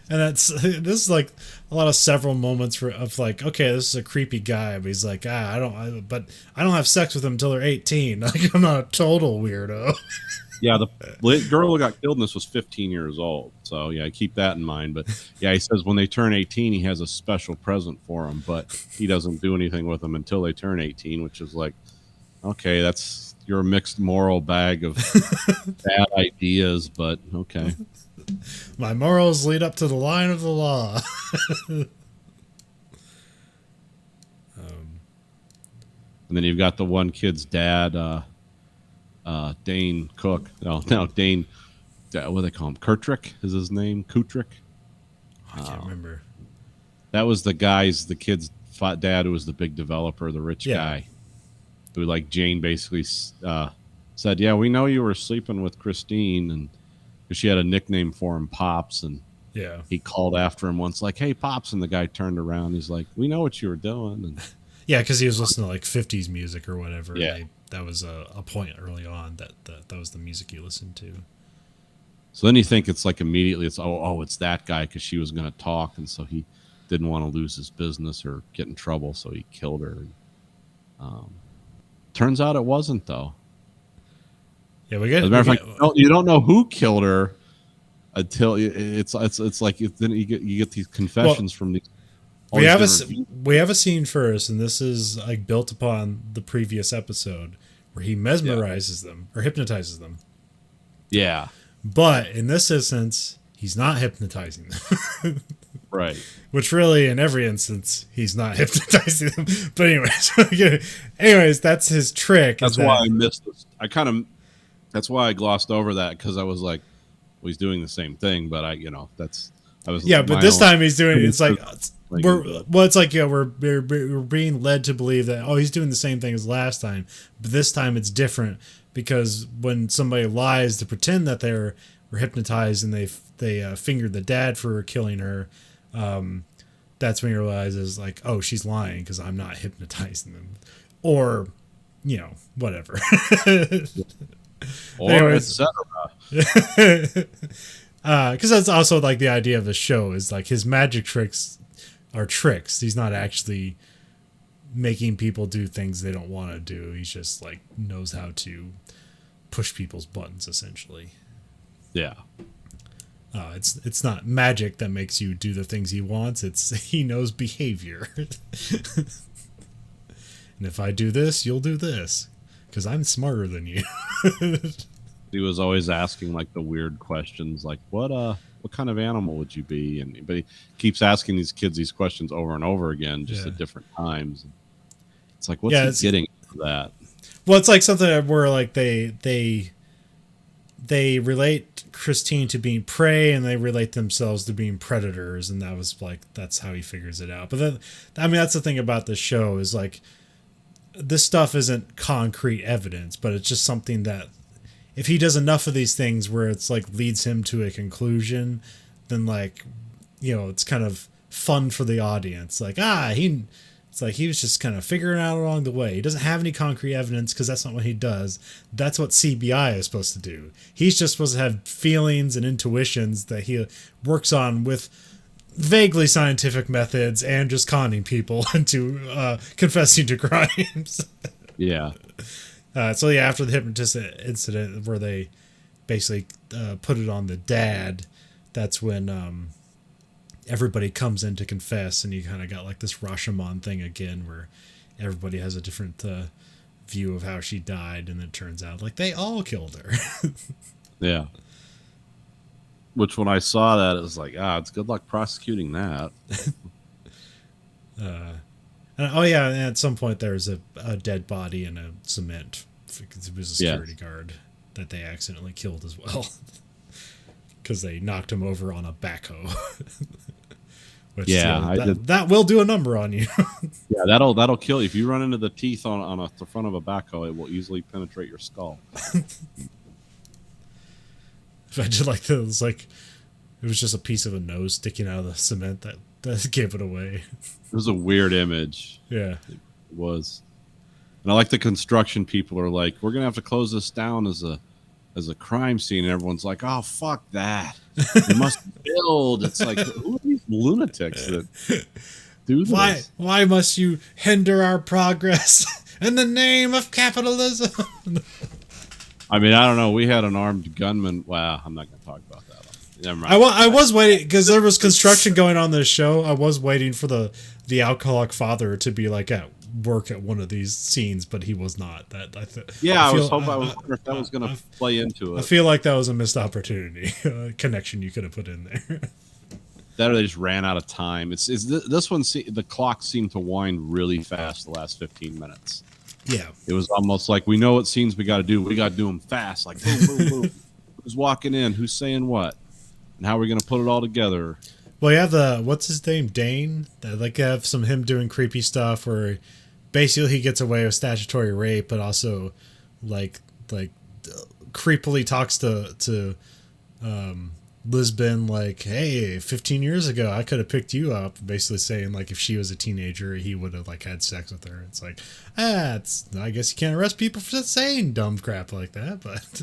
And this is like a lot of several moments of like, okay, this is a creepy guy, but he's like, I don't have sex with them until they're 18. Like, I'm not a total weirdo.
Yeah, the girl who got killed in this was 15 years old. So yeah, keep that in mind. But yeah, he says when they turn 18, he has a special present for them, but he doesn't do anything with them until they turn 18, which is like, okay, you're a mixed moral bag of bad ideas, but okay.
My morals lead up to the line of the law.
And then you've got the one kid's dad, Dane Cook. No, Dane. What do they call him? Kurtrick is his name. Kutrick.
I can't remember.
That was the kid's dad who was the big developer, the rich guy, who like Jane basically said, "Yeah, we know you were sleeping with Christine," and because she had a nickname for him, Pops, and he called after him once, like, "Hey, Pops," and the guy turned around. He's like, "We know what you were doing." And
yeah, because he was listening to like 50s music or whatever.
Yeah,
that was a point early on that was the music he listened to.
So then you think it's like immediately it's it's that guy because she was going to talk, and so he didn't want to lose his business or get in trouble, so he killed her. Turns out it wasn't though.
Yeah, we get.
As a matter of fact, you don't know who killed her until it's like then you get these confessions from these.
We have a scene first, and this is like built upon the previous episode where he mesmerizes them or hypnotizes them.
Yeah,
but in this instance, he's not hypnotizing them.
Right.
Which really, in every instance, he's not hypnotizing them. But anyways, that's his trick.
That's why I missed this. That's why I glossed over that because I was like, well, he's doing the same thing, but but
this time he's doing it's like we're being led to believe that he's doing the same thing as last time, but this time it's different because when somebody lies to pretend that they were hypnotized and they fingered the dad for killing her, that's when he realizes like, oh, she's lying because I'm not hypnotizing them, or whatever.
Or
Anyways.
etc.
Because that's also like the idea of the show is like his magic tricks are tricks. He's not actually making people do things they don't want to do. He's just like knows how to push people's buttons essentially.
Yeah.
It's not magic that makes you do the things he wants. It's he knows behavior. And if I do this, you'll do this because I'm smarter than you.
He was always asking like the weird questions, like what kind of animal would you be? But he keeps asking these kids these questions over and over again, just at different times. It's like, what's he getting for that?
Well, it's like something where like they relate Christine to being prey, and they relate themselves to being predators, and that's how he figures it out. But then, I mean, that's the thing about this show is like this stuff isn't concrete evidence, but it's just something that if he does enough of these things where it's like leads him to a conclusion, then like, it's kind of fun for the audience. Like, it's like he was just kind of figuring out along the way. He doesn't have any concrete evidence because that's not what he does. That's what CBI is supposed to do. He's just supposed to have feelings and intuitions that he works on with vaguely scientific methods and just conning people into confessing to crimes.
Yeah.
So after the hypnotist incident where they basically put it on the dad, that's when everybody comes in to confess, and you kind of got like this Rashomon thing again where everybody has a different view of how she died, and it turns out like they all killed her.
Yeah. Which when I saw that, it was like, it's good luck prosecuting that.
And at some point there's a dead body in a cement because it was a security guard that they accidentally killed as well because they knocked him over on a backhoe. Which, that will do a number on you.
Yeah, that'll kill you if you run into the teeth on the front of a backhoe. It will easily penetrate your skull.
Imagine like it was just a piece of a nose sticking out of the cement that gave it away.
It was a weird image.
Yeah,
it was. And I like the construction people are like, we're gonna have to close this down as a crime scene, and everyone's like, oh fuck that. You must build. It's like, who are these lunatics that do this?
Why must you hinder our progress in the name of capitalism?
I mean, I don't know. We had an armed gunman. Wow, I'm not going to talk about that. Never mind.
I was waiting because there was construction going on this show. I was waiting for the alcoholic father to be like at work at one of these scenes, but he was not. I was
hoping if that was going to play into it.
I feel like that was a missed opportunity, connection you could have put in there.
That or they just ran out of time. This one. The clock seemed to wind really fast the last 15 minutes.
Yeah,
it was almost like we know what scenes we got to do. We got to do them fast, like boom, boom, boom. Who's walking in? Who's saying what? And how are we going to put it all together?
Well, you have what's his name, Dane. Like, you have him doing creepy stuff where basically he gets away with statutory rape, but also like creepily talks to Lisbon like, hey, 15 years ago I could have picked you up, basically saying like if she was a teenager he would have like had sex with her. It's like, I guess you can't arrest people for saying dumb crap like that, but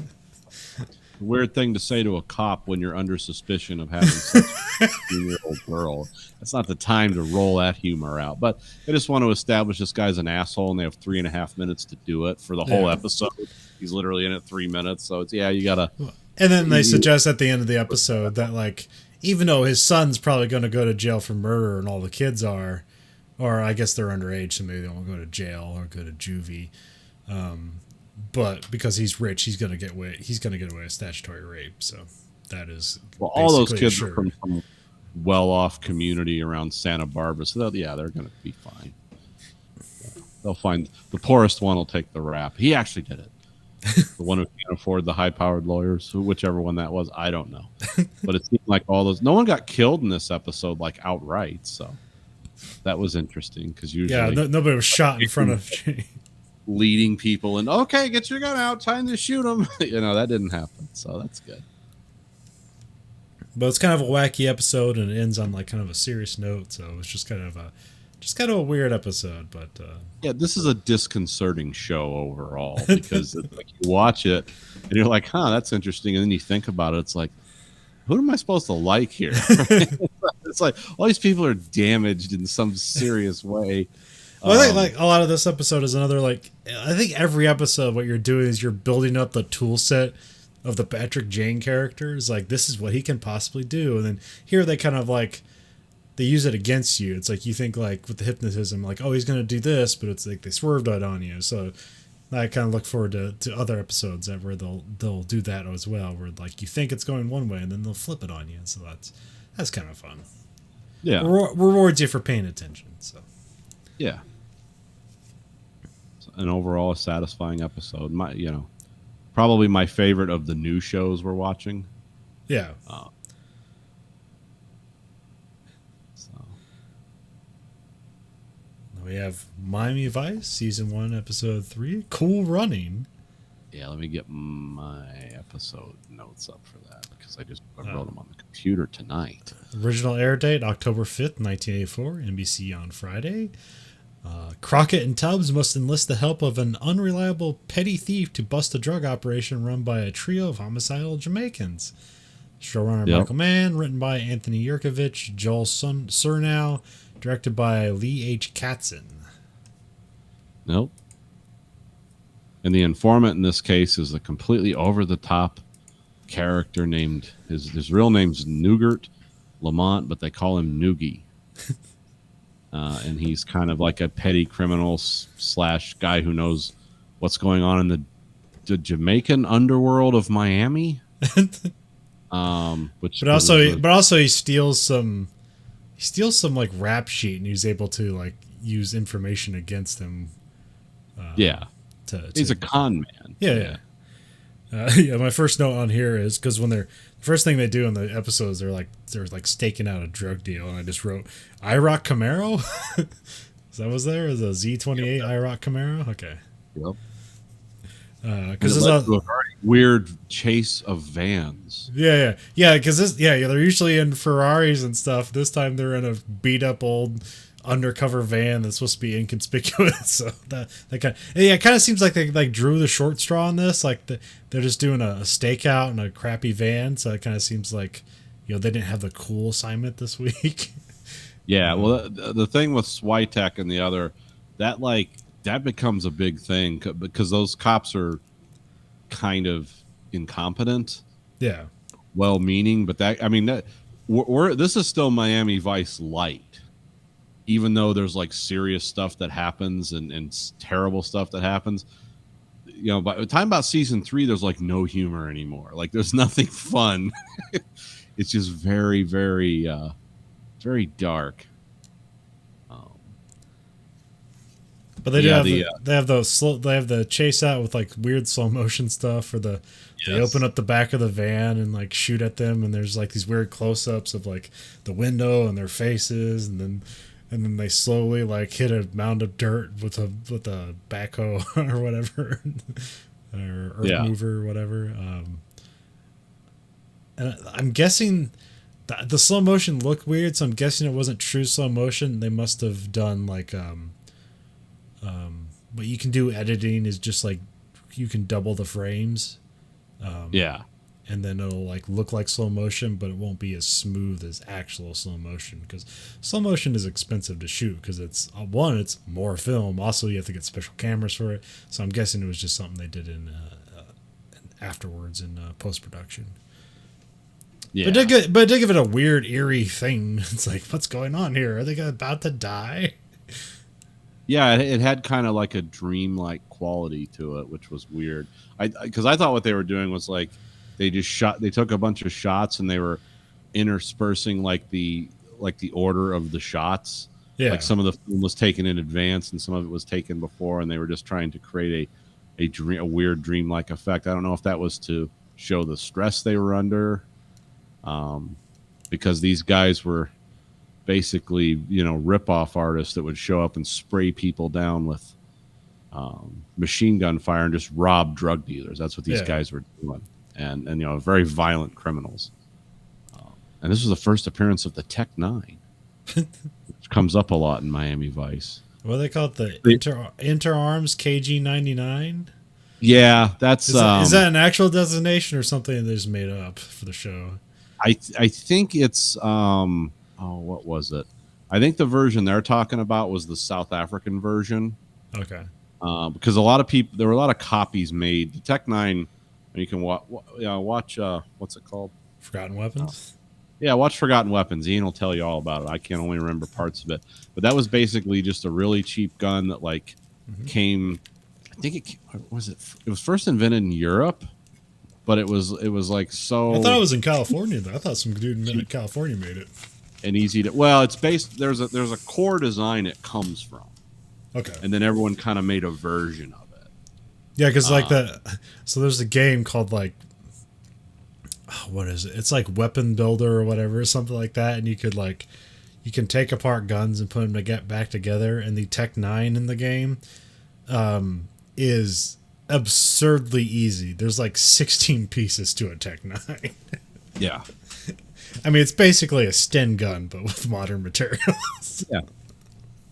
weird thing to say to a cop when you're under suspicion of having such a 15-year-old girl. That's not the time to roll that humor out. But I just want to establish this guy's an asshole, and they have 3.5 minutes to do it for the whole episode. He's literally in it 3 minutes, so it's you gotta.
And then they suggest at the end of the episode that like even though his son's probably going to go to jail for murder, and all the kids are, or I guess they're underage, so maybe they won't go to jail or go to juvie. But because he's rich, he's gonna get away with statutory rape. So that is
all those kids are from some well-off community around Santa Barbara, so they're gonna be fine. They'll find the poorest one will take the rap. He actually did it. The one who can't afford the high-powered lawyers, whichever one that was, I don't know. But it seemed like all those. No one got killed in this episode, like outright. So that was interesting because usually,
nobody was shot in front of.
Leading people and okay, get your gun out, time to shoot them. That didn't happen, so that's good.
But it's kind of a wacky episode, and it ends on like kind of a serious note. So it's just kind of just kind of a weird episode, but
Yeah, this is a disconcerting show overall because it's like you watch it and you're like, huh, that's interesting. And then you think about it, it's like, who am I supposed to like here? It's like all these people are damaged in some serious way.
well, I think like a lot of this episode is another like I think every episode what you're doing is you're building up the tool set of the Patrick Jane characters. Like this is what he can possibly do, and then here they kind of like they use it against you. It's like you think like with the hypnotism, like oh he's gonna do this, but it's like they swerved it on you. So I kind of look forward to other episodes where they'll do that as well, where like you think it's going one way and then they'll flip it on you. So that's kind of fun.
Yeah,
rewards you for paying attention. So
yeah. An overall a satisfying episode. Probably my favorite of the new shows we're watching.
yeah.
So
We have Miami Vice season 1 episode 3. Cool Running.
yeah, let me get my episode notes up for that because I wrote them on the computer tonight.
Original air date October 5th, 1984. NBC on Friday. Crockett and Tubbs must enlist the help of an unreliable petty thief to bust a drug operation run by a trio of homicidal Jamaicans. Showrunner Michael Mann, written by Anthony Yerkovich, Joel Surnow, directed by Lee H. Katzin.
Nope. And the informant in this case is a completely over-the-top character named his real name's Nugert Lamont, but they call him Noogie. And he's kind of like a petty criminal / guy who knows what's going on in the Jamaican underworld of Miami. But also he steals some like rap sheet and he's able to like use information against him. He's a con man.
Yeah. Yeah. My first note on here is because when the first thing they do in the episodes, they're like staking out a drug deal, and I just wrote IROC Camaro. Is that was there? Is a Z28 IROC Camaro? Okay.
Yep.
Because
there's a very weird chase of vans.
Yeah. Because they're usually in Ferraris and stuff. This time they're in a beat up old undercover van that's supposed to be inconspicuous. So that it kind of seems like they like drew the short straw on this. Like they're just doing a stakeout in a crappy van. So it kind of seems like they didn't have the cool assignment this week.
Yeah. Well, the thing with Switek and the other that becomes a big thing because those cops are kind of incompetent.
Yeah.
Well-meaning, but this is still Miami Vice light. Even though there's like serious stuff that happens and terrible stuff that happens, by the time about season 3, there's like no humor anymore. Like there's nothing fun. It's just very, very, very dark.
But they have the chase out with like weird slow motion stuff, or they open up the back of the van and like shoot at them, and there's like these weird close ups of like the window and their faces, and then they slowly like hit a mound of dirt with a backhoe or whatever, or earth mover or whatever. And I'm guessing the slow motion looked weird, so I'm guessing it wasn't true slow motion. They must have done like what you can do editing is just like you can double the frames. And then it'll like look like slow motion, but it won't be as smooth as actual slow motion, because slow motion is expensive to shoot because it's more film. Also, you have to get special cameras for it. So I'm guessing it was just something they did in afterwards in post production. Yeah, but it did give it a weird, eerie thing. It's like, what's going on here? Are they about to die?
Yeah, it had kind of like a dream-like quality to it, which was weird. Because I thought what they were doing was like they took a bunch of shots and they were interspersing like the order of the shots. Yeah. Like some of the film was taken in advance and some of it was taken before, and they were just trying to create a weird dream-like effect. I don't know if that was to show the stress they were under, because these guys were basically, rip-off artists that would show up and spray people down with machine gun fire and just rob drug dealers. That's what these guys were doing, and very violent criminals. And this was the first appearance of the Tech-9, which comes up a lot in Miami Vice.
What do they call it? The
They-
Interarms KG-99?
Yeah, that's
Is that an actual designation or something they just made up for the show?
I think it's what was it? I think the version they're talking about was the South African version.
Okay.
Because a lot of people, there were a lot of copies made. The Tech 9, you can watch what's it called?
Forgotten Weapons?
Yeah, watch Forgotten Weapons. Ian will tell you all about it. I can only remember parts of it. But that was basically just a really cheap gun that came. I think it was it. It was first invented in Europe, but it was like so.
I thought it was in California though. I thought some dude in California made it.
And easy to. Well, it's based. There's a core design it comes from.
Okay.
And then everyone kind of made a version of it.
Yeah, because so there's a game called what is it? It's like Weapon Builder or whatever, or something like that, and you can take apart guns and put them to get back together. And the Tech 9 in the game is absurdly easy. There's like 16 pieces to a Tech 9.
Yeah.
I mean, it's basically a Sten gun, but with modern materials.
Yeah.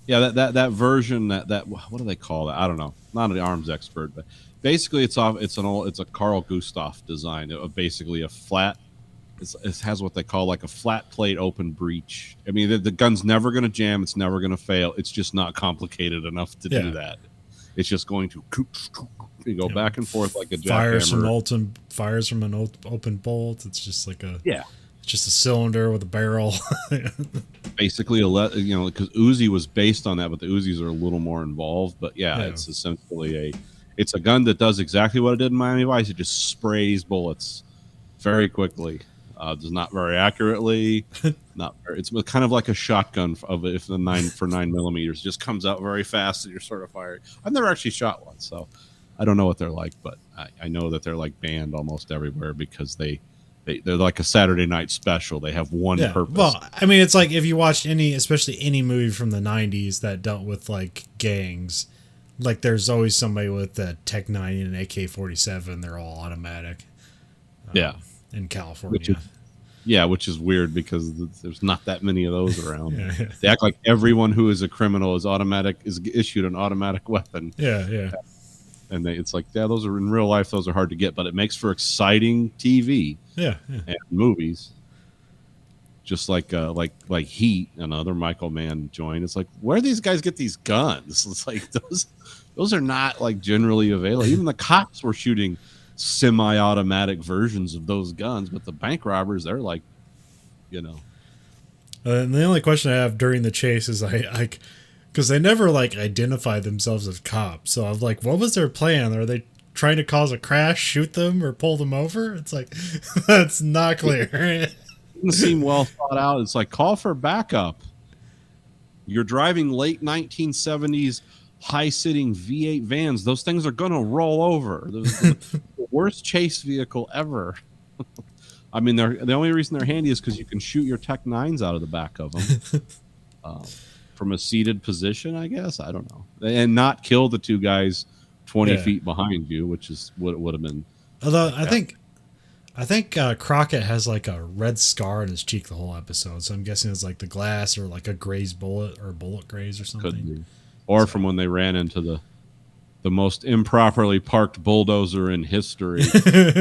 Yeah, that version that what do they call that? I don't know. Not an arms expert, but basically it's a Carl Gustaf design of basically a flat. It has what they call like a flat plate open breech. I mean, the gun's never going to jam. It's never going to fail. It's just not complicated enough to do that. It's just going to go back and forth like a jackhammer.
Fires from an open bolt. It's just like it's just a cylinder with a barrel.
Basically, because Uzi was based on that, but the Uzis are a little more involved. But it's essentially it's a gun that does exactly what it did in Miami Vice. It just sprays bullets very quickly. Does not very accurately. It's kind of like a shotgun if the 9mm just comes out very fast and you're sort of firing. I've never actually shot one, so I don't know what they're like, but I know that they're like banned almost everywhere because they're like a Saturday night special. They have one purpose.
Well, I mean, it's like if you watched especially any movie from the 90s that dealt with like gangs, like there's always somebody with a Tech 9 and an AK-47. They're all automatic. In California.
Which is weird because there's not that many of those around.
Yeah.
They act like everyone who is a criminal is issued an automatic weapon.
Yeah.
And it's like, those are in real life. Those are hard to get, but it makes for exciting TV.
Yeah.
And movies. Just like Heat, another Michael Mann joint. It's like, where do these guys get these guns? It's like those are not like generally available. Even the cops were shooting semi-automatic versions of those guns, but the bank robbers, they're like,
And the only question I have during the chase is because they never like identify themselves as cops. So I'm like, what was their plan? Are they trying to cause a crash, shoot them, or pull them over? It's like that's not clear.
It didn't seem well thought out. It's like, call for backup. You're driving late 1970s high-sitting V8 vans. Those things are going to roll over. The worst chase vehicle ever. I mean, the only reason they're handy is because you can shoot your Tech 9s out of the back of them from a seated position, I guess. I don't know. And not kill the two guys 20 feet behind you, which is what it would have been.
Although I think Crockett has like a red scar on his cheek the whole episode, so I'm guessing it's like the glass or like a grazed bullet or bullet graze or something.
Could be. Or from when they ran into the most improperly parked bulldozer in history.
We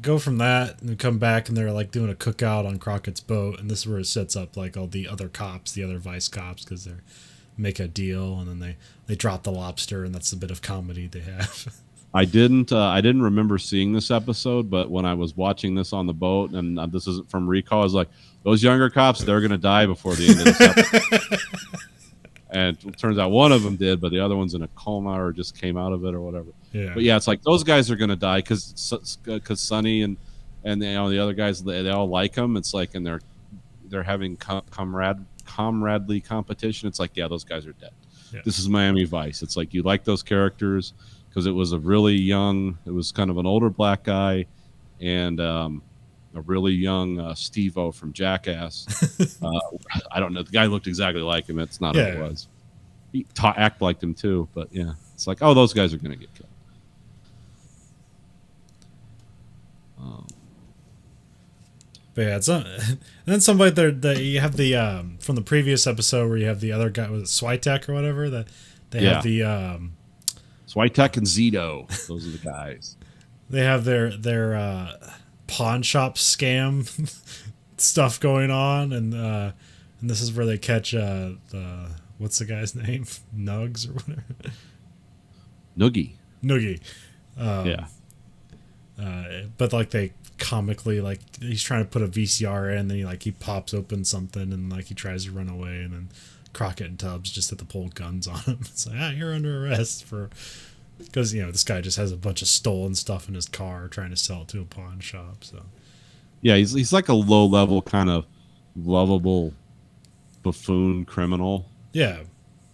go from that and we come back and they're like doing a cookout on Crockett's boat, and this is where it sets up like all the other cops, the other Vice cops, because they're make a deal and then they drop the lobster, and that's a bit of comedy they have.
I didn't remember seeing this episode, but when I was watching this on the boat, and this isn't from recall, I was like, those younger cops, they're going to die before the end of this episode. And it turns out one of them did, but the other one's in a coma or just came out of it or whatever.
Yeah.
But yeah, it's like those guys are going to die because Sonny and the other guys, they all like him. It's like, and they're having comradely competition. It's like, yeah, those guys are dead. Yeah. This is Miami Vice. It's like you like those characters because it was it was kind of an older black guy and a really young Steve-O from Jackass. I don't know. The guy looked exactly like him. It's not who it was. He act like him too, but yeah. It's like, oh, those guys are going to get killed.
But yeah, it's and then somebody there that you have the from the previous episode where you have the other guy with Switek or whatever that they have the
Switek and Zito. Those are the guys.
they have their pawn shop scam stuff going on, and this is where they catch the what's the guy's name, Nugs or whatever, Noogie.
Yeah.
But like they comically, like he's trying to put a VCR in, and then he pops open something, and like he tries to run away, and then Crockett and Tubbs just hit the pull guns on him. It's like, you're under arrest for, because this guy just has a bunch of stolen stuff in his car trying to sell it to a pawn shop. So
yeah, he's like a low level kind of lovable buffoon criminal.
Yeah.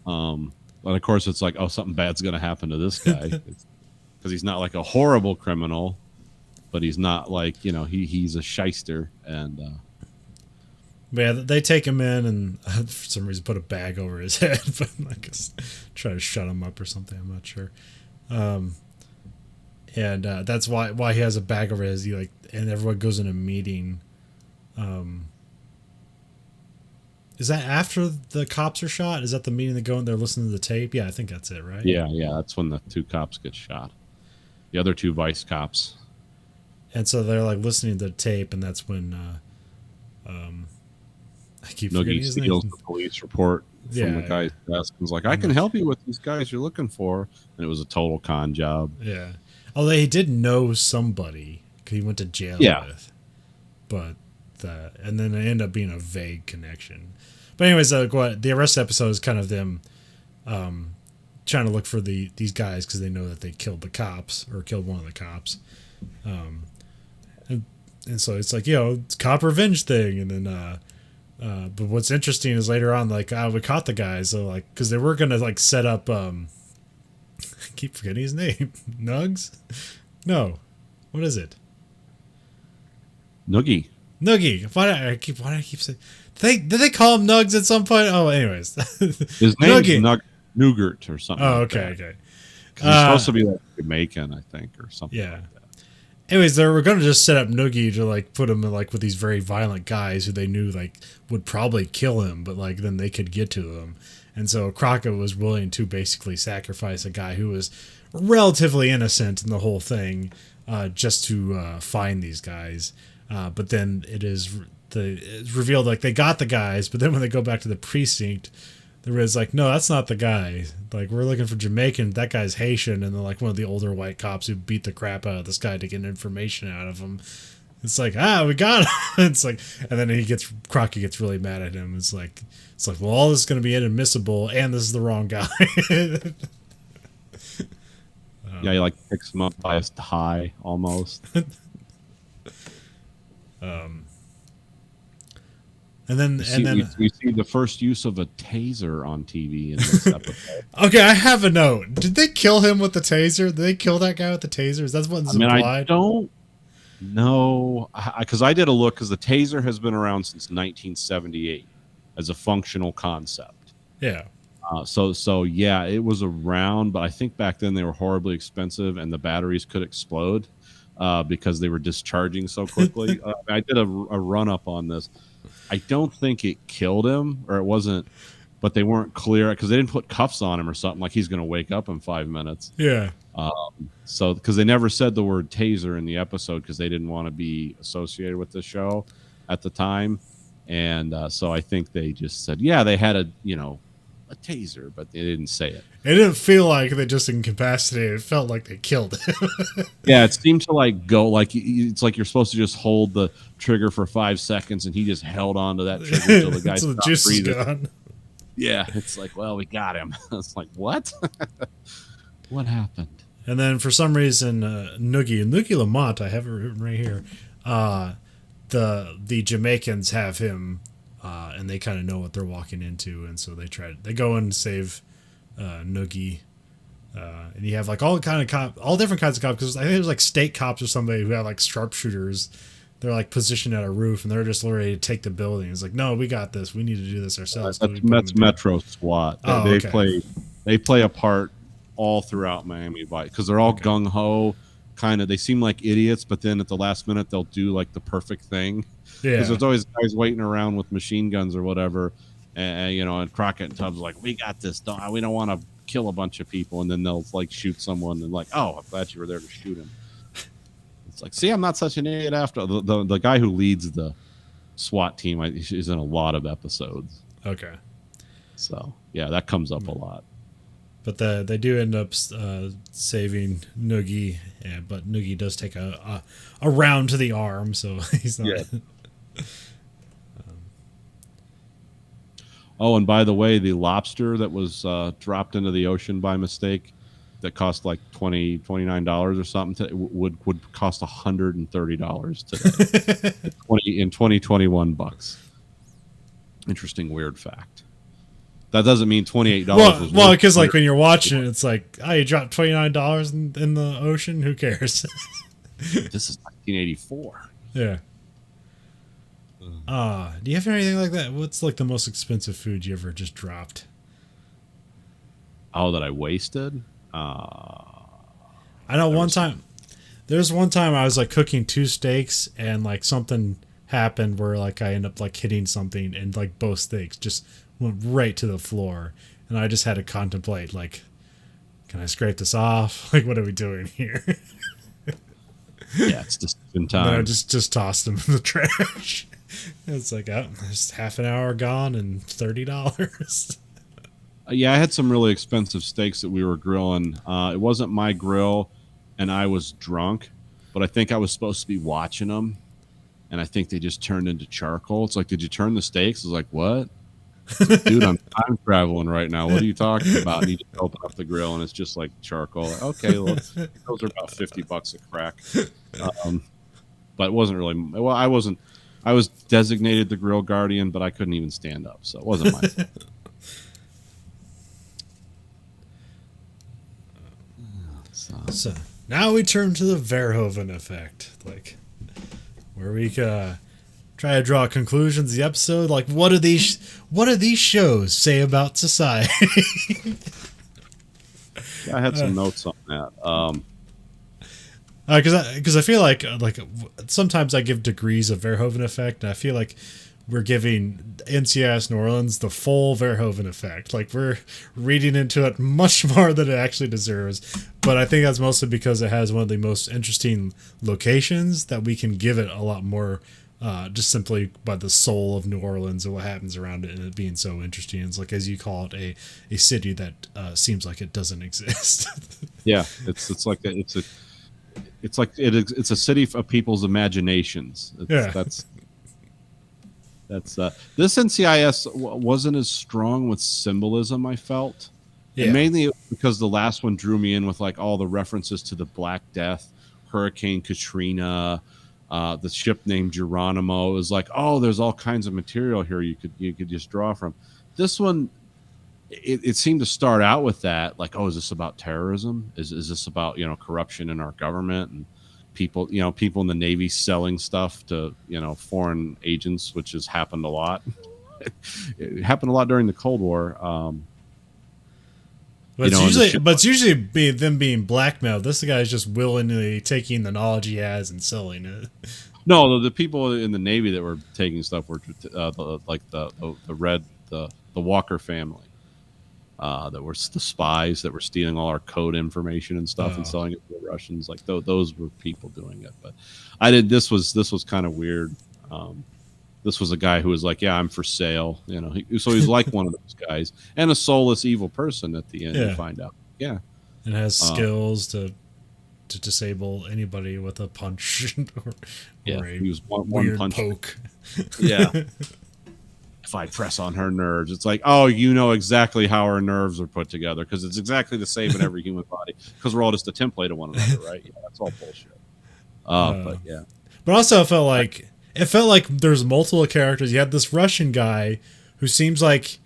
But of course it's like, oh, something bad's gonna happen to this guy because he's not like a horrible criminal. But he's not like, he's a shyster. And
but yeah, they take him in and for some reason put a bag over his head, but I guess try to shut him up or something. I'm not sure. And that's why he has a bag over his head. And everyone goes in a meeting. Is that after the cops are shot? Is that the meeting they go in? They're listening to the tape. Yeah, I think that's it, right?
Yeah, that's when the two cops get shot. The other two vice cops.
And so they're like listening to the tape, and that's when I keep forgetting his name.
Steals the police report from the guy's desk and was like, I can help you with these guys you're looking for. And it was a total con job.
Yeah. Although he did know somebody he went to jail with. But and then it ended up being a vague connection. But anyways, the arrest episode is kind of them trying to look for these guys because they know that they killed the cops or killed one of the cops. And so it's like, it's cop revenge thing. And then, but what's interesting is later on, we caught the guys. So because they were going to set up, I keep forgetting his name. Nugs? No. What is it?
Noogie.
Why do I keep saying, did they call him Nugs at some point? Oh, anyways.
His name is Nugert or something.
Oh,
okay.
Okay.
He's supposed to be like Jamaican, I think, or something.
Yeah.
Like that.
Anyways, they were going to just set up Noogie to put him in, with these very violent guys who they knew would probably kill him, but then they could get to him. And so Crockett was willing to basically sacrifice a guy who was relatively innocent in the whole thing, just to find these guys. But then it's revealed they got the guys, but then when they go back to the precinct, there was no, that's not the guy. We're looking for Jamaican. That guy's Haitian, and then one of the older white cops who beat the crap out of this guy to get information out of him. It's we got him. It's and then Crockett gets really mad at him. It's well, all this is going to be inadmissible, and this is the wrong guy.
Yeah, he picks him up by his tie almost.
And then
we see the first use of a taser on TV in this episode.
Okay, I have a note. Did they kill him with the taser? Did they kill that guy with the tasers? That's what's implied.
I don't know, because I did a look, because the taser has been around since 1978 as a functional concept.
Yeah.
So yeah, it was around, but I think back then they were horribly expensive and the batteries could explode because they were discharging so quickly. I did a run up on this. I don't think it killed him, or it wasn't, but they weren't clear because they didn't put cuffs on him or something he's going to wake up in 5 minutes.
Yeah.
So because they never said the word taser in the episode because they didn't want to be associated with the show at the time, and so I think they just said, yeah, they had a taser, but they didn't say it.
It didn't feel like they just incapacitated. It felt like they killed him.
Yeah, it seemed to go it's like you're supposed to just hold the trigger for 5 seconds, and he just held on to that trigger until the guy
so
stopped
the juice
breathing.
is gone.
Yeah, it's well, we got him. It's what? What happened?
And then for some reason, Noogie Lamont, I have it written right here. The Jamaicans have him, and they kind of know what they're walking into, and so they go in and save Noogie. And you have all different kinds of cops, because I think there's state cops or somebody who have sharpshooters. They're positioned at a roof, and they're just ready to take the building. It's no, we got this. We need to do this ourselves.
That's Metro SWAT.
Oh,
they play a part all throughout Miami Vice because they're all gung ho, they seem like idiots, but then at the last minute they'll do like the perfect thing.
Yeah.
Because there's always guys waiting around with machine guns or whatever, and and Crockett and Tubbs are like, we got this. We don't want to kill a bunch of people, and then they'll like shoot someone and like, oh, I'm glad you were there to shoot him. It's like, see, I'm not such an idiot. After the guy who leads the SWAT team is in a lot of episodes.
Okay.
So yeah, that comes up a lot.
But they do end up saving Noogie, but Noogie does take a round to the arm, so he's not.
Yeah. Oh, and by the way, the lobster that was dropped into the ocean by mistake, that cost like $29 or something, would cost $130 today. in 2021 bucks. Interesting, weird fact. That doesn't mean $28.
Well, because like when you're watching it, it's like, oh, you dropped $29 in the ocean. Who cares?
This is 1984.
Yeah. Do you have anything like that? What's like the most expensive food you ever just dropped?
Oh, that I wasted?
I know there's one time I was like cooking 2 steaks and like something happened where like I end up like hitting something and like both steaks just went right to the floor, and I just had to contemplate like, can I scrape this off? Like, what are we doing here?
Yeah, it's just in time.
And I just tossed them in the trash. It's like, oh, there's half an hour gone and $30.
Yeah, I had some really expensive steaks that we were grilling. It wasn't my grill, and I was drunk, but I think I was supposed to be watching them, and I think they just turned into charcoal. It's like, did you turn the steaks? I was like, what? Like, dude, I'm time traveling right now. What are you talking about? And you just open up the grill, and it's just like charcoal. Like, okay, well, those are about $50 a crack. But it wasn't really. Well, I wasn't. I was designated the grill guardian, but I couldn't even stand up, so it wasn't my fault.
So now we turn to the Verhoeven effect, like where we try to draw conclusions. The episode, like, what do these shows say about society?
I had some notes on that.
Because I feel like sometimes I give degrees of Verhoeven effect, and I feel like we're giving NCIS New Orleans the full Verhoeven effect. Like, we're reading into it much more than it actually deserves. But I think that's mostly because it has one of the most interesting locations that we can give it a lot more, just simply by the soul of New Orleans and what happens around it, and it being so interesting. It's like, as you call it, a city that seems like it doesn't exist.
Yeah, it's a city of people's imaginations. That's this NCIS wasn't as strong with symbolism, I felt. Yeah. And mainly because the last one drew me in with like all the references to the Black Death, Hurricane Katrina, the ship named Geronimo. It was like, oh, there's all kinds of material here you could just draw from. This one, it seemed to start out with that, like, oh, is this about terrorism? Is this about corruption in our government and people in the Navy selling stuff to foreign agents, which has happened a lot. It happened a lot during the Cold War.
But it's usually them being blackmailed. This guy's just willingly taking the knowledge he has and selling it.
No, the people in the Navy that were taking stuff were the Walker family. That were the spies that were stealing all our code information and stuff and selling it to the Russians. Like those were people doing it. But this was kind of weird. This was a guy who was like, yeah, I'm for sale. So he's like one of those guys and a soulless evil person at the end. You find out. Yeah. And
has skills to disable anybody with a punch or a
he was one
weird
punch
poke.
Yeah. If I press on her nerves, it's like, oh, you know exactly how her nerves are put together because it's exactly the same in every human body because we're all just a template of one another, right? Yeah, that's all bullshit. But yeah.
But also, it felt like there's multiple characters. You had this Russian guy who seems like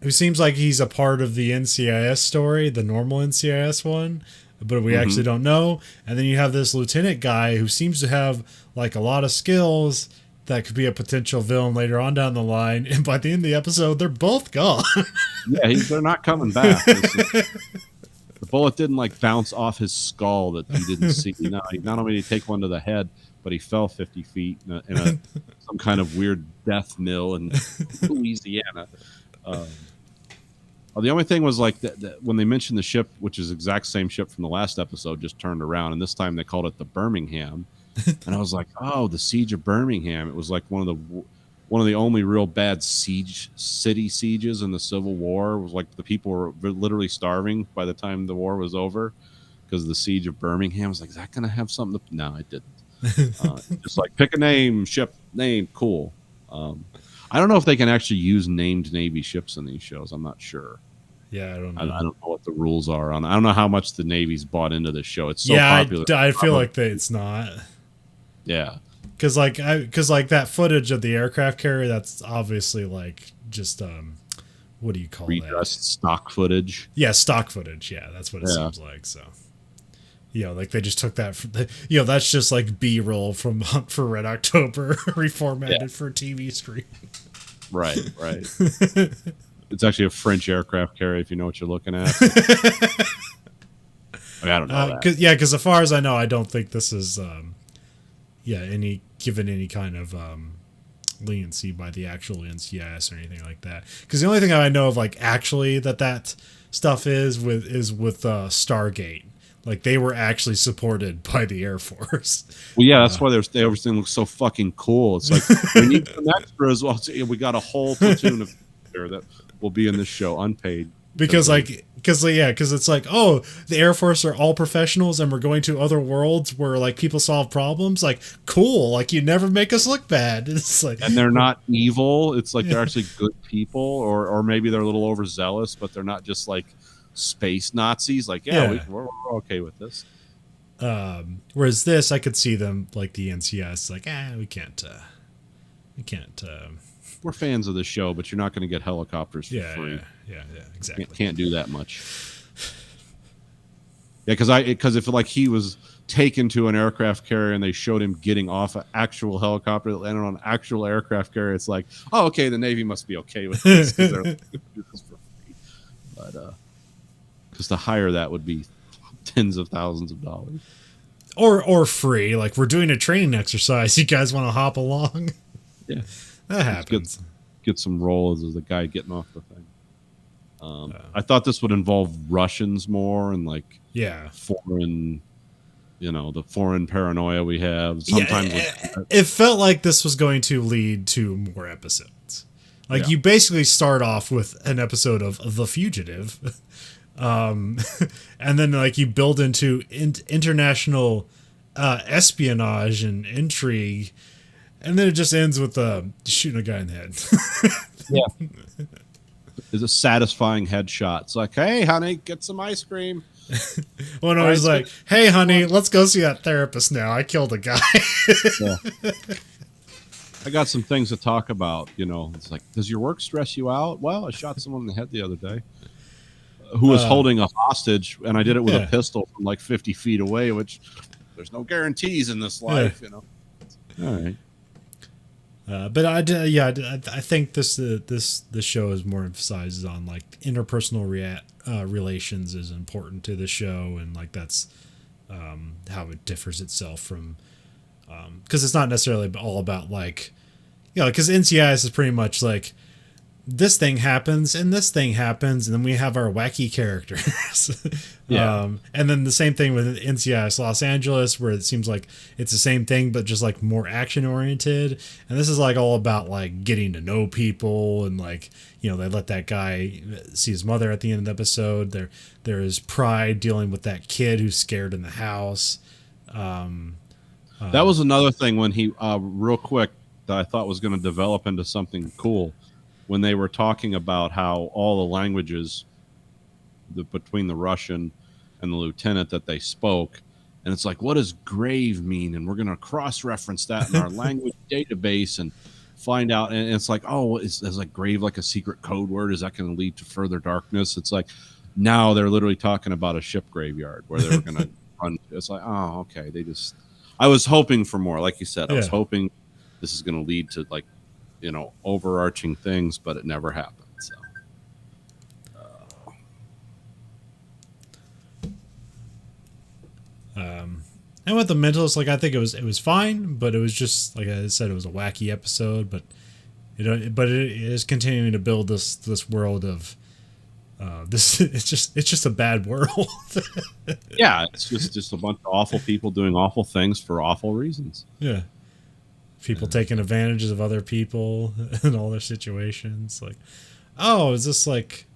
he's a part of the NCIS story, the normal NCIS one, but we actually don't know. And then you have this lieutenant guy who seems to have like a lot of skills that could be a potential villain later on down the line. And by the end of the episode, they're both gone.
Yeah, they're not coming back. The bullet didn't like bounce off his skull that you didn't see. No, he not only did he take one to the head, but he fell 50 feet in some kind of weird death mill in Louisiana. The only thing was like when they mentioned the ship, which is the exact same ship from the last episode, just turned around, and this time they called it the Birmingham, and I was like, oh, the Siege of Birmingham. It was like one of the only real bad city sieges in the Civil War. It was like the people were literally starving by the time the war was over because of the Siege of Birmingham. I was like, is that going to have something to... No, it didn't. Just like pick a name, ship name, cool. I don't know if they can actually use named Navy ships in these shows. I'm not sure.
Yeah, I don't know.
I don't know what the rules are on. I don't know how much the Navy's bought into this show. It's so popular.
I feel like it's not.
Yeah,
because like that footage of the aircraft carrier, that's obviously like just what do you call
redressed
that?
stock footage.
Yeah, stock footage. Yeah, that's what it seems like. So, like they just took that. That's just like B-roll from Hunt for Red October reformatted for TV screen.
Right. It's actually a French aircraft carrier, if you know what you're looking at. I don't know that.
Because as far as I know, I don't think this is given any kind of leniency by the actual NCIS or anything like that. Because the only thing I know of like actually that stuff is with Stargate. Like they were actually supported by the Air Force.
Well, yeah, that's why everything looks so fucking cool. It's like we need some extras. Well, we got a whole platoon of there that will be in this show unpaid.
Because it's like, oh, the Air Force are all professionals and we're going to other worlds where like people solve problems. Like, cool. Like you never make us look bad. It's like,
and they're not evil. It's like they're actually good people, or maybe they're a little overzealous, but they're not just like space Nazis. Like, we're okay with this.
Whereas this, I could see them like the NCIS, like, we can't.
We're fans of the show, but you're not going to get helicopters for free.
Yeah, exactly.
Can't do that much. Yeah, because if like he was taken to an aircraft carrier and they showed him getting off an actual helicopter that landed on an actual aircraft carrier, it's like, oh, okay, the Navy must be okay with this because they're like, do this for free. But because to hire that would be tens of thousands of dollars,
or free. Like we're doing a training exercise. You guys want to hop along?
Yeah.
That happens.
Get some roles as the guy getting off the thing. I thought this would involve Russians more and like foreign, the foreign paranoia we have. Sometimes
it felt like this was going to lead to more episodes. Like you basically start off with an episode of The Fugitive, and then like you build into international espionage and intrigue. And then it just ends with shooting a guy in the head.
It's a satisfying headshot. It's like, hey, honey, get some ice cream.
Well, no, he's like, hey, honey, let's go see that therapist now. I killed a guy.
I got some things to talk about. It's like, does your work stress you out? Well, I shot someone in the head the other day who was holding a hostage, and I did it with a pistol from like 50 feet away, which there's no guarantees in this life, All right.
But I think this show is more emphasizes on like interpersonal relations is important to the show, and like that's how it differs itself from because it's not necessarily all about like because NCIS is pretty much like this thing happens and this thing happens and then we have our wacky characters. And then the same thing with NCIS Los Angeles, where it seems like it's the same thing but just like more action oriented, and this is like all about like getting to know people, and like they let that guy see his mother at the end of the episode. There is Pride dealing with that kid who's scared in the house.
That was another thing when he real quick that I thought was going to develop into something cool, when they were talking about how all the languages between the Russian and the lieutenant that they spoke, and it's like, what does grave mean? And we're going to cross-reference that in our language database and find out. And it's like, oh, is like grave like a secret code word? Is that going to lead to further darkness? It's like now they're literally talking about a ship graveyard where they were going to run. It's like, oh, okay. I was hoping for more. Like you said, I was hoping this is going to lead to like, overarching things, but it never happened. So,
And with the Mentalist, like I think it was fine, but it was just like I said, it was a wacky episode, but but it is continuing to build this world of this. It's just a bad world.
Yeah, it's just a bunch of awful people doing awful things for awful reasons.
Yeah, people taking advantages of other people in all their situations. Like, oh, is this like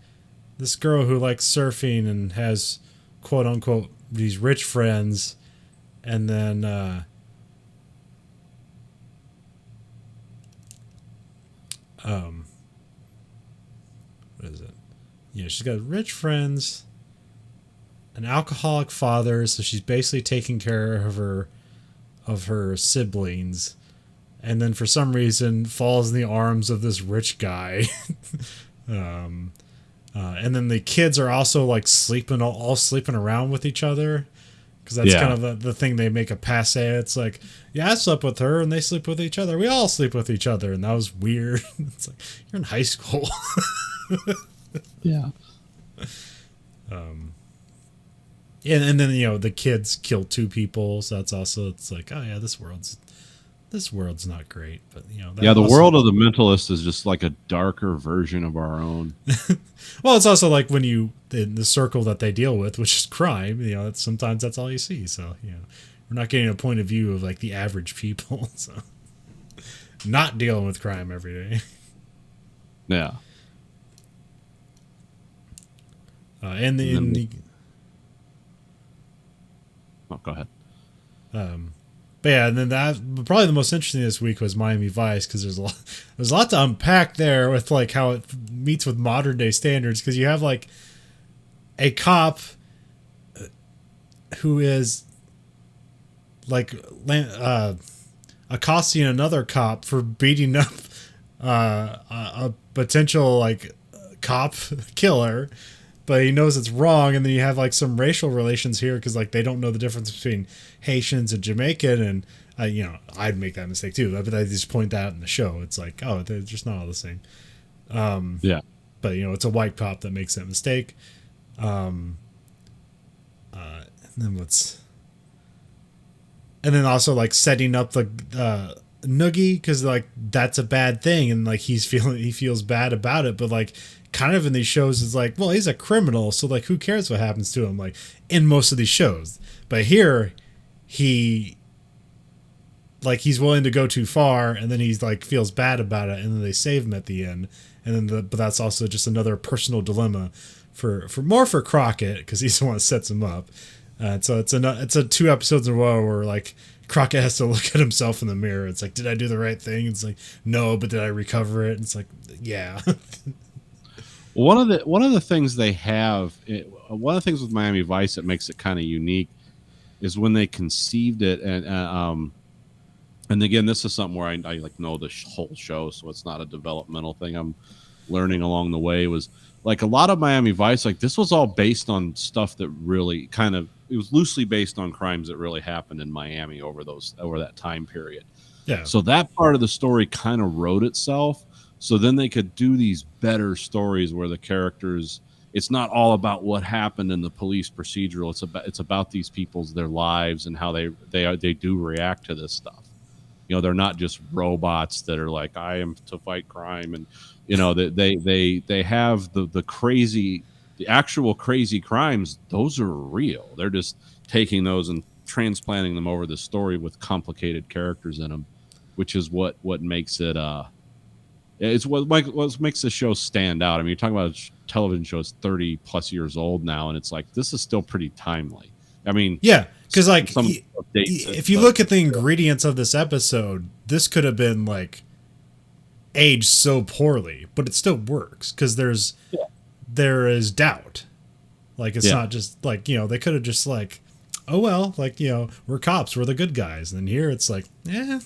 this girl who likes surfing and has quote unquote these rich friends, and then what is it? Yeah, she's got rich friends, an alcoholic father, so she's basically taking care of her siblings, and then for some reason falls in the arms of this rich guy. And then the kids are also like sleeping all sleeping around with each other, because that's kind of the thing they make a passe. It's like, yeah, I slept with her and they sleep with each other. We all sleep with each other, and that was weird. It's like, you're in high school.
Yeah.
And then the kids kill two people, so that's also, it's like, oh yeah, this world's not great, but
Yeah, the world of the Mentalist is just like a darker version of our own.
Well, it's also like when in the circle that they deal with, which is crime, sometimes that's all you see. So, we're not getting a point of view of like the average people. So, not dealing with crime every day.
Yeah. Oh, go ahead.
But yeah, and then probably the most interesting this week was Miami Vice, because there's a lot to unpack there with like how it meets with modern day standards, because you have like a cop who is like accosting another cop for beating up a potential like cop killer, but he knows it's wrong. And then you have like some racial relations here, because like they don't know the difference between Haitians and Jamaican, and I'd make that mistake too, but I just point that out in the show. It's like, oh, they're just not all the same.
Yeah,
but it's a white cop that makes that mistake. And then also like setting up the Noogie, because like that's a bad thing, and like he feels bad about it, but like kind of in these shows it's like, well, he's a criminal, so like who cares what happens to him, like in most of these shows. But here he's willing to go too far, and then he's like feels bad about it, and then they save him at the end. And then but that's also just another personal dilemma for Crockett, because he's the one that sets him up. So it's a 2 episodes in a row where like Crockett has to look at himself in the mirror. It's like, did I do the right thing? It's like, no, but did I recover it? And it's like, yeah.
One of the things they have, one of the things with Miami Vice that makes it kind of unique is when they conceived it, and again, this is something where I like know the whole show, so it's not a developmental thing I'm learning along the way. Was like a lot of Miami Vice, like this was all based on stuff that really it was loosely based on crimes that really happened in Miami over that time period.
Yeah.
So that part of the story kind of wrote itself. So then they could do these better stories where the characters, it's not all about what happened in the police procedural. It's about these people's, their lives, and how they do react to this stuff. They're not just robots that are like, I am to fight crime, and they have the actual crazy crimes. Those are real. They're just taking those and transplanting them over the story with complicated characters in them, which is what makes it it's what makes the show stand out. I mean, you're talking about a television show that's 30 plus years old now, and it's like, this is still pretty timely. I mean,
yeah, because like
if
you look at the ingredients of this episode, this could have been like aged so poorly, but it still works because there is doubt. Like it's not just like, they could have just like, oh well, like, we're cops, we're the good guys, and then here it's like, yeah.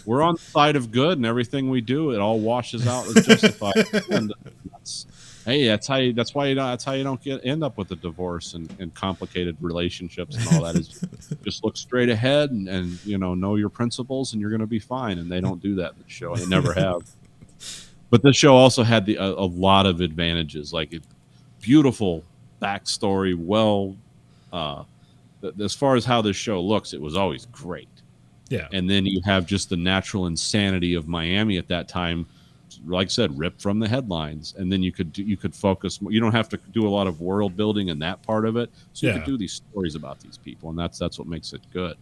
We're on the side of good, and everything we do, it all washes out as justified. And that's how you don't end up with a divorce and complicated relationships and all that. Is just look straight ahead and know your principles, and you're going to be fine. And they don't do that in the show, and they never have. But this show also had a lot of advantages, like a beautiful backstory, as far as how this show looks, it was always great.
Yeah.
And then you have just the natural insanity of Miami at that time, like I said, ripped from the headlines. And then you could focus. You don't have to do a lot of world building in that part of it, so you could do these stories about these people, and that's what makes it good.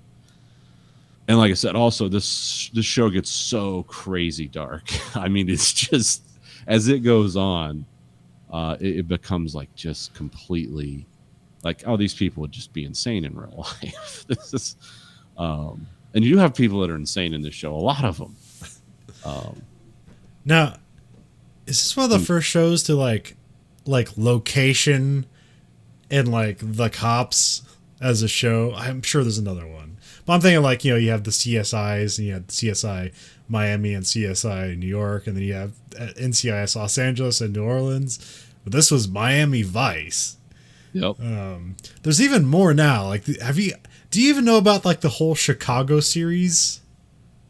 And like I said, also this show gets so crazy dark. I mean, it's just as it goes on, it becomes like just completely like, oh, these people would just be insane in real life. This is, and you have people that are insane in this show. A lot of them.
Now, is this one of the first shows to like location and like the cops as a show? I'm sure there's another one, but I'm thinking like, you know, you have the CSIs and you have CSI Miami and CSI New York, and then you have NCIS Los Angeles and New Orleans. But this was Miami Vice.
Yep.
There's even more now. Like, do you even know about like the whole Chicago series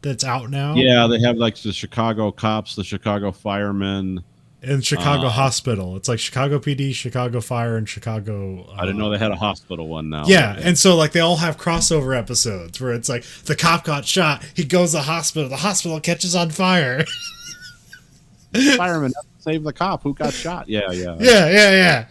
that's out now?
Yeah, they have like the Chicago cops, the Chicago firemen,
and Chicago Hospital. It's like Chicago PD, Chicago Fire, and Chicago.
I didn't know they had a hospital one now.
Yeah, and so like they all have crossover episodes where it's like the cop got shot, he goes to the hospital catches on fire.
Firemen save the cop who got shot. Yeah.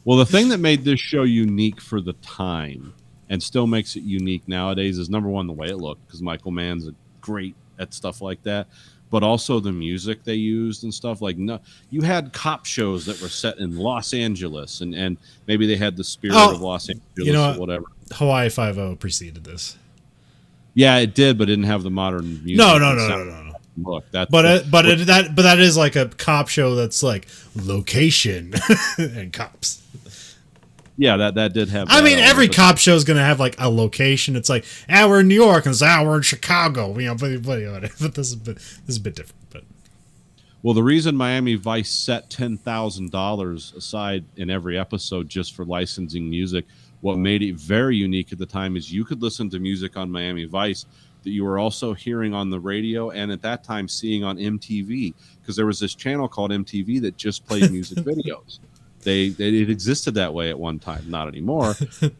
Well, the thing that made this show unique for the time and still makes it unique nowadays is, number one, the way it looked, because Michael Mann's great at stuff like that, but also the music they used and stuff. Like, no, you had cop shows that were set in Los Angeles, and maybe they had the spirit of Los Angeles or whatever.
Hawaii Five-0 preceded this.
Yeah, it did, but it didn't have the modern music.
No.
Look,
that is like a cop show that's like location and cops.
Yeah, that did have.
I mean, every cop show is going to have like a location. It's like, we're in New York, and it's we're in Chicago. You know, but this is a bit different. But
well, the reason Miami Vice set $10,000 aside in every episode just for licensing music, what made it very unique at the time is you could listen to music on Miami Vice that you were also hearing on the radio and at that time seeing on MTV, because there was this channel called MTV that just played music videos. It existed that way at one time, not anymore,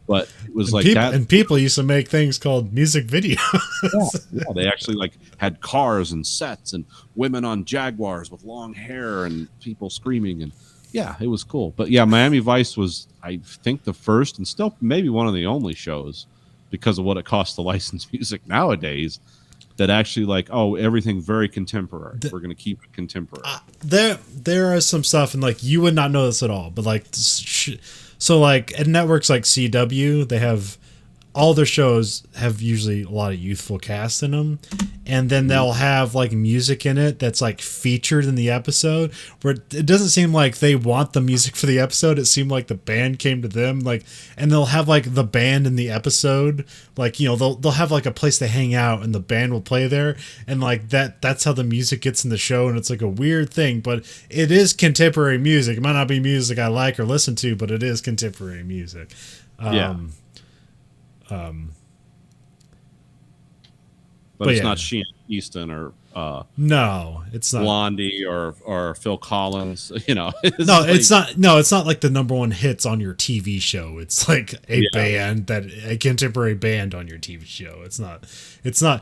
but it was like that.
And people used to make things called music videos.
Yeah, they actually like had cars and sets and women on Jaguars with long hair and people screaming, and yeah, it was cool. But yeah, Miami Vice was, I think, the first and still maybe one of the only shows, because of what it costs to license music nowadays, that actually like, oh, everything very contemporary. We're going to keep it contemporary.
There is some stuff, and like you would not know this at all, but like so like at networks like CW, they have all their shows have usually a lot of youthful cast in them, and then they'll have like music in it that's like featured in the episode, where it doesn't seem like they want the music for the episode. It seemed like the band came to them, like, and they'll have like the band in the episode, like, you know, they'll have like a place to hang out and the band will play there, and like that's how the music gets in the show, and it's like a weird thing, but it is contemporary music. It might not be music I like or listen to, but it is contemporary music.
But it's not Sheena Easton or
no, it's not
Blondie or Phil Collins. You know,
it's not like the number one hits on your TV show. It's like a contemporary band on your TV show. It's not The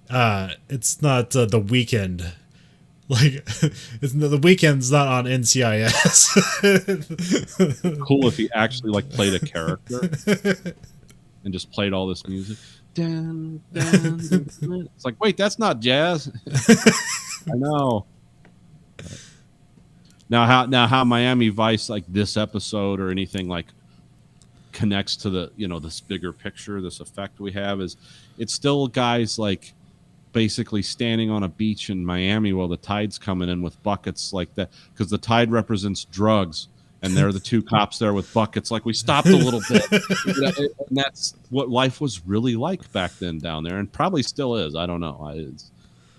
Weeknd. Like, the Weeknd's not on NCIS.
Cool if he actually like played a character and just played all this music. Dun, dun, dun, dun. It's like, wait, that's not jazz. I know. Now how Miami Vice, like this episode or anything, like connects to the, you know, this bigger picture, this effect we have, is it's still guys like basically standing on a beach in Miami while the tide's coming in with buckets like that, because the tide represents drugs. And there are the two cops there with buckets. Like, we stopped a little bit. And that's what life was really like back then down there, and probably still is. I don't know.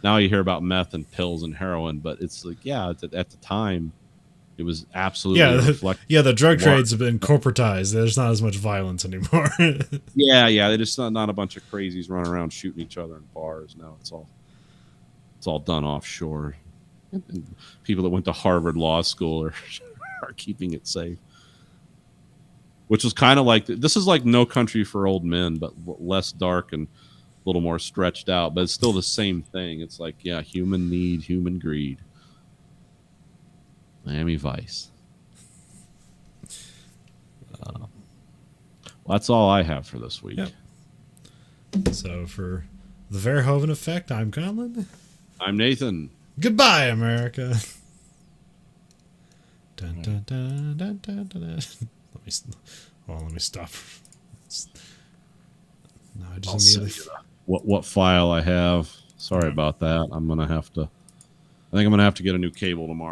Now you hear about meth and pills and heroin, but it's like, yeah, at the time, it was absolutely
the drug trades have been corporatized. There's not as much violence anymore.
yeah. They just not a bunch of crazies running around shooting each other in bars. No, it's all done offshore. And people that went to Harvard Law School are keeping it safe. which is kind of like this is like No Country for Old Men, but less dark and a little more stretched out. But it's still the same thing. It's like, yeah, human need, human greed. Miami Vice. Well, that's all I have for this week.
Yep. So for the Verhoeven effect, I'm Colin.
I'm Nathan.
Goodbye, America. Dun, dun, dun, dun, dun, dun, dun. Let me stop. No, I just immediately.
What file I have. Sorry about that. I think I'm gonna have to get a new cable tomorrow.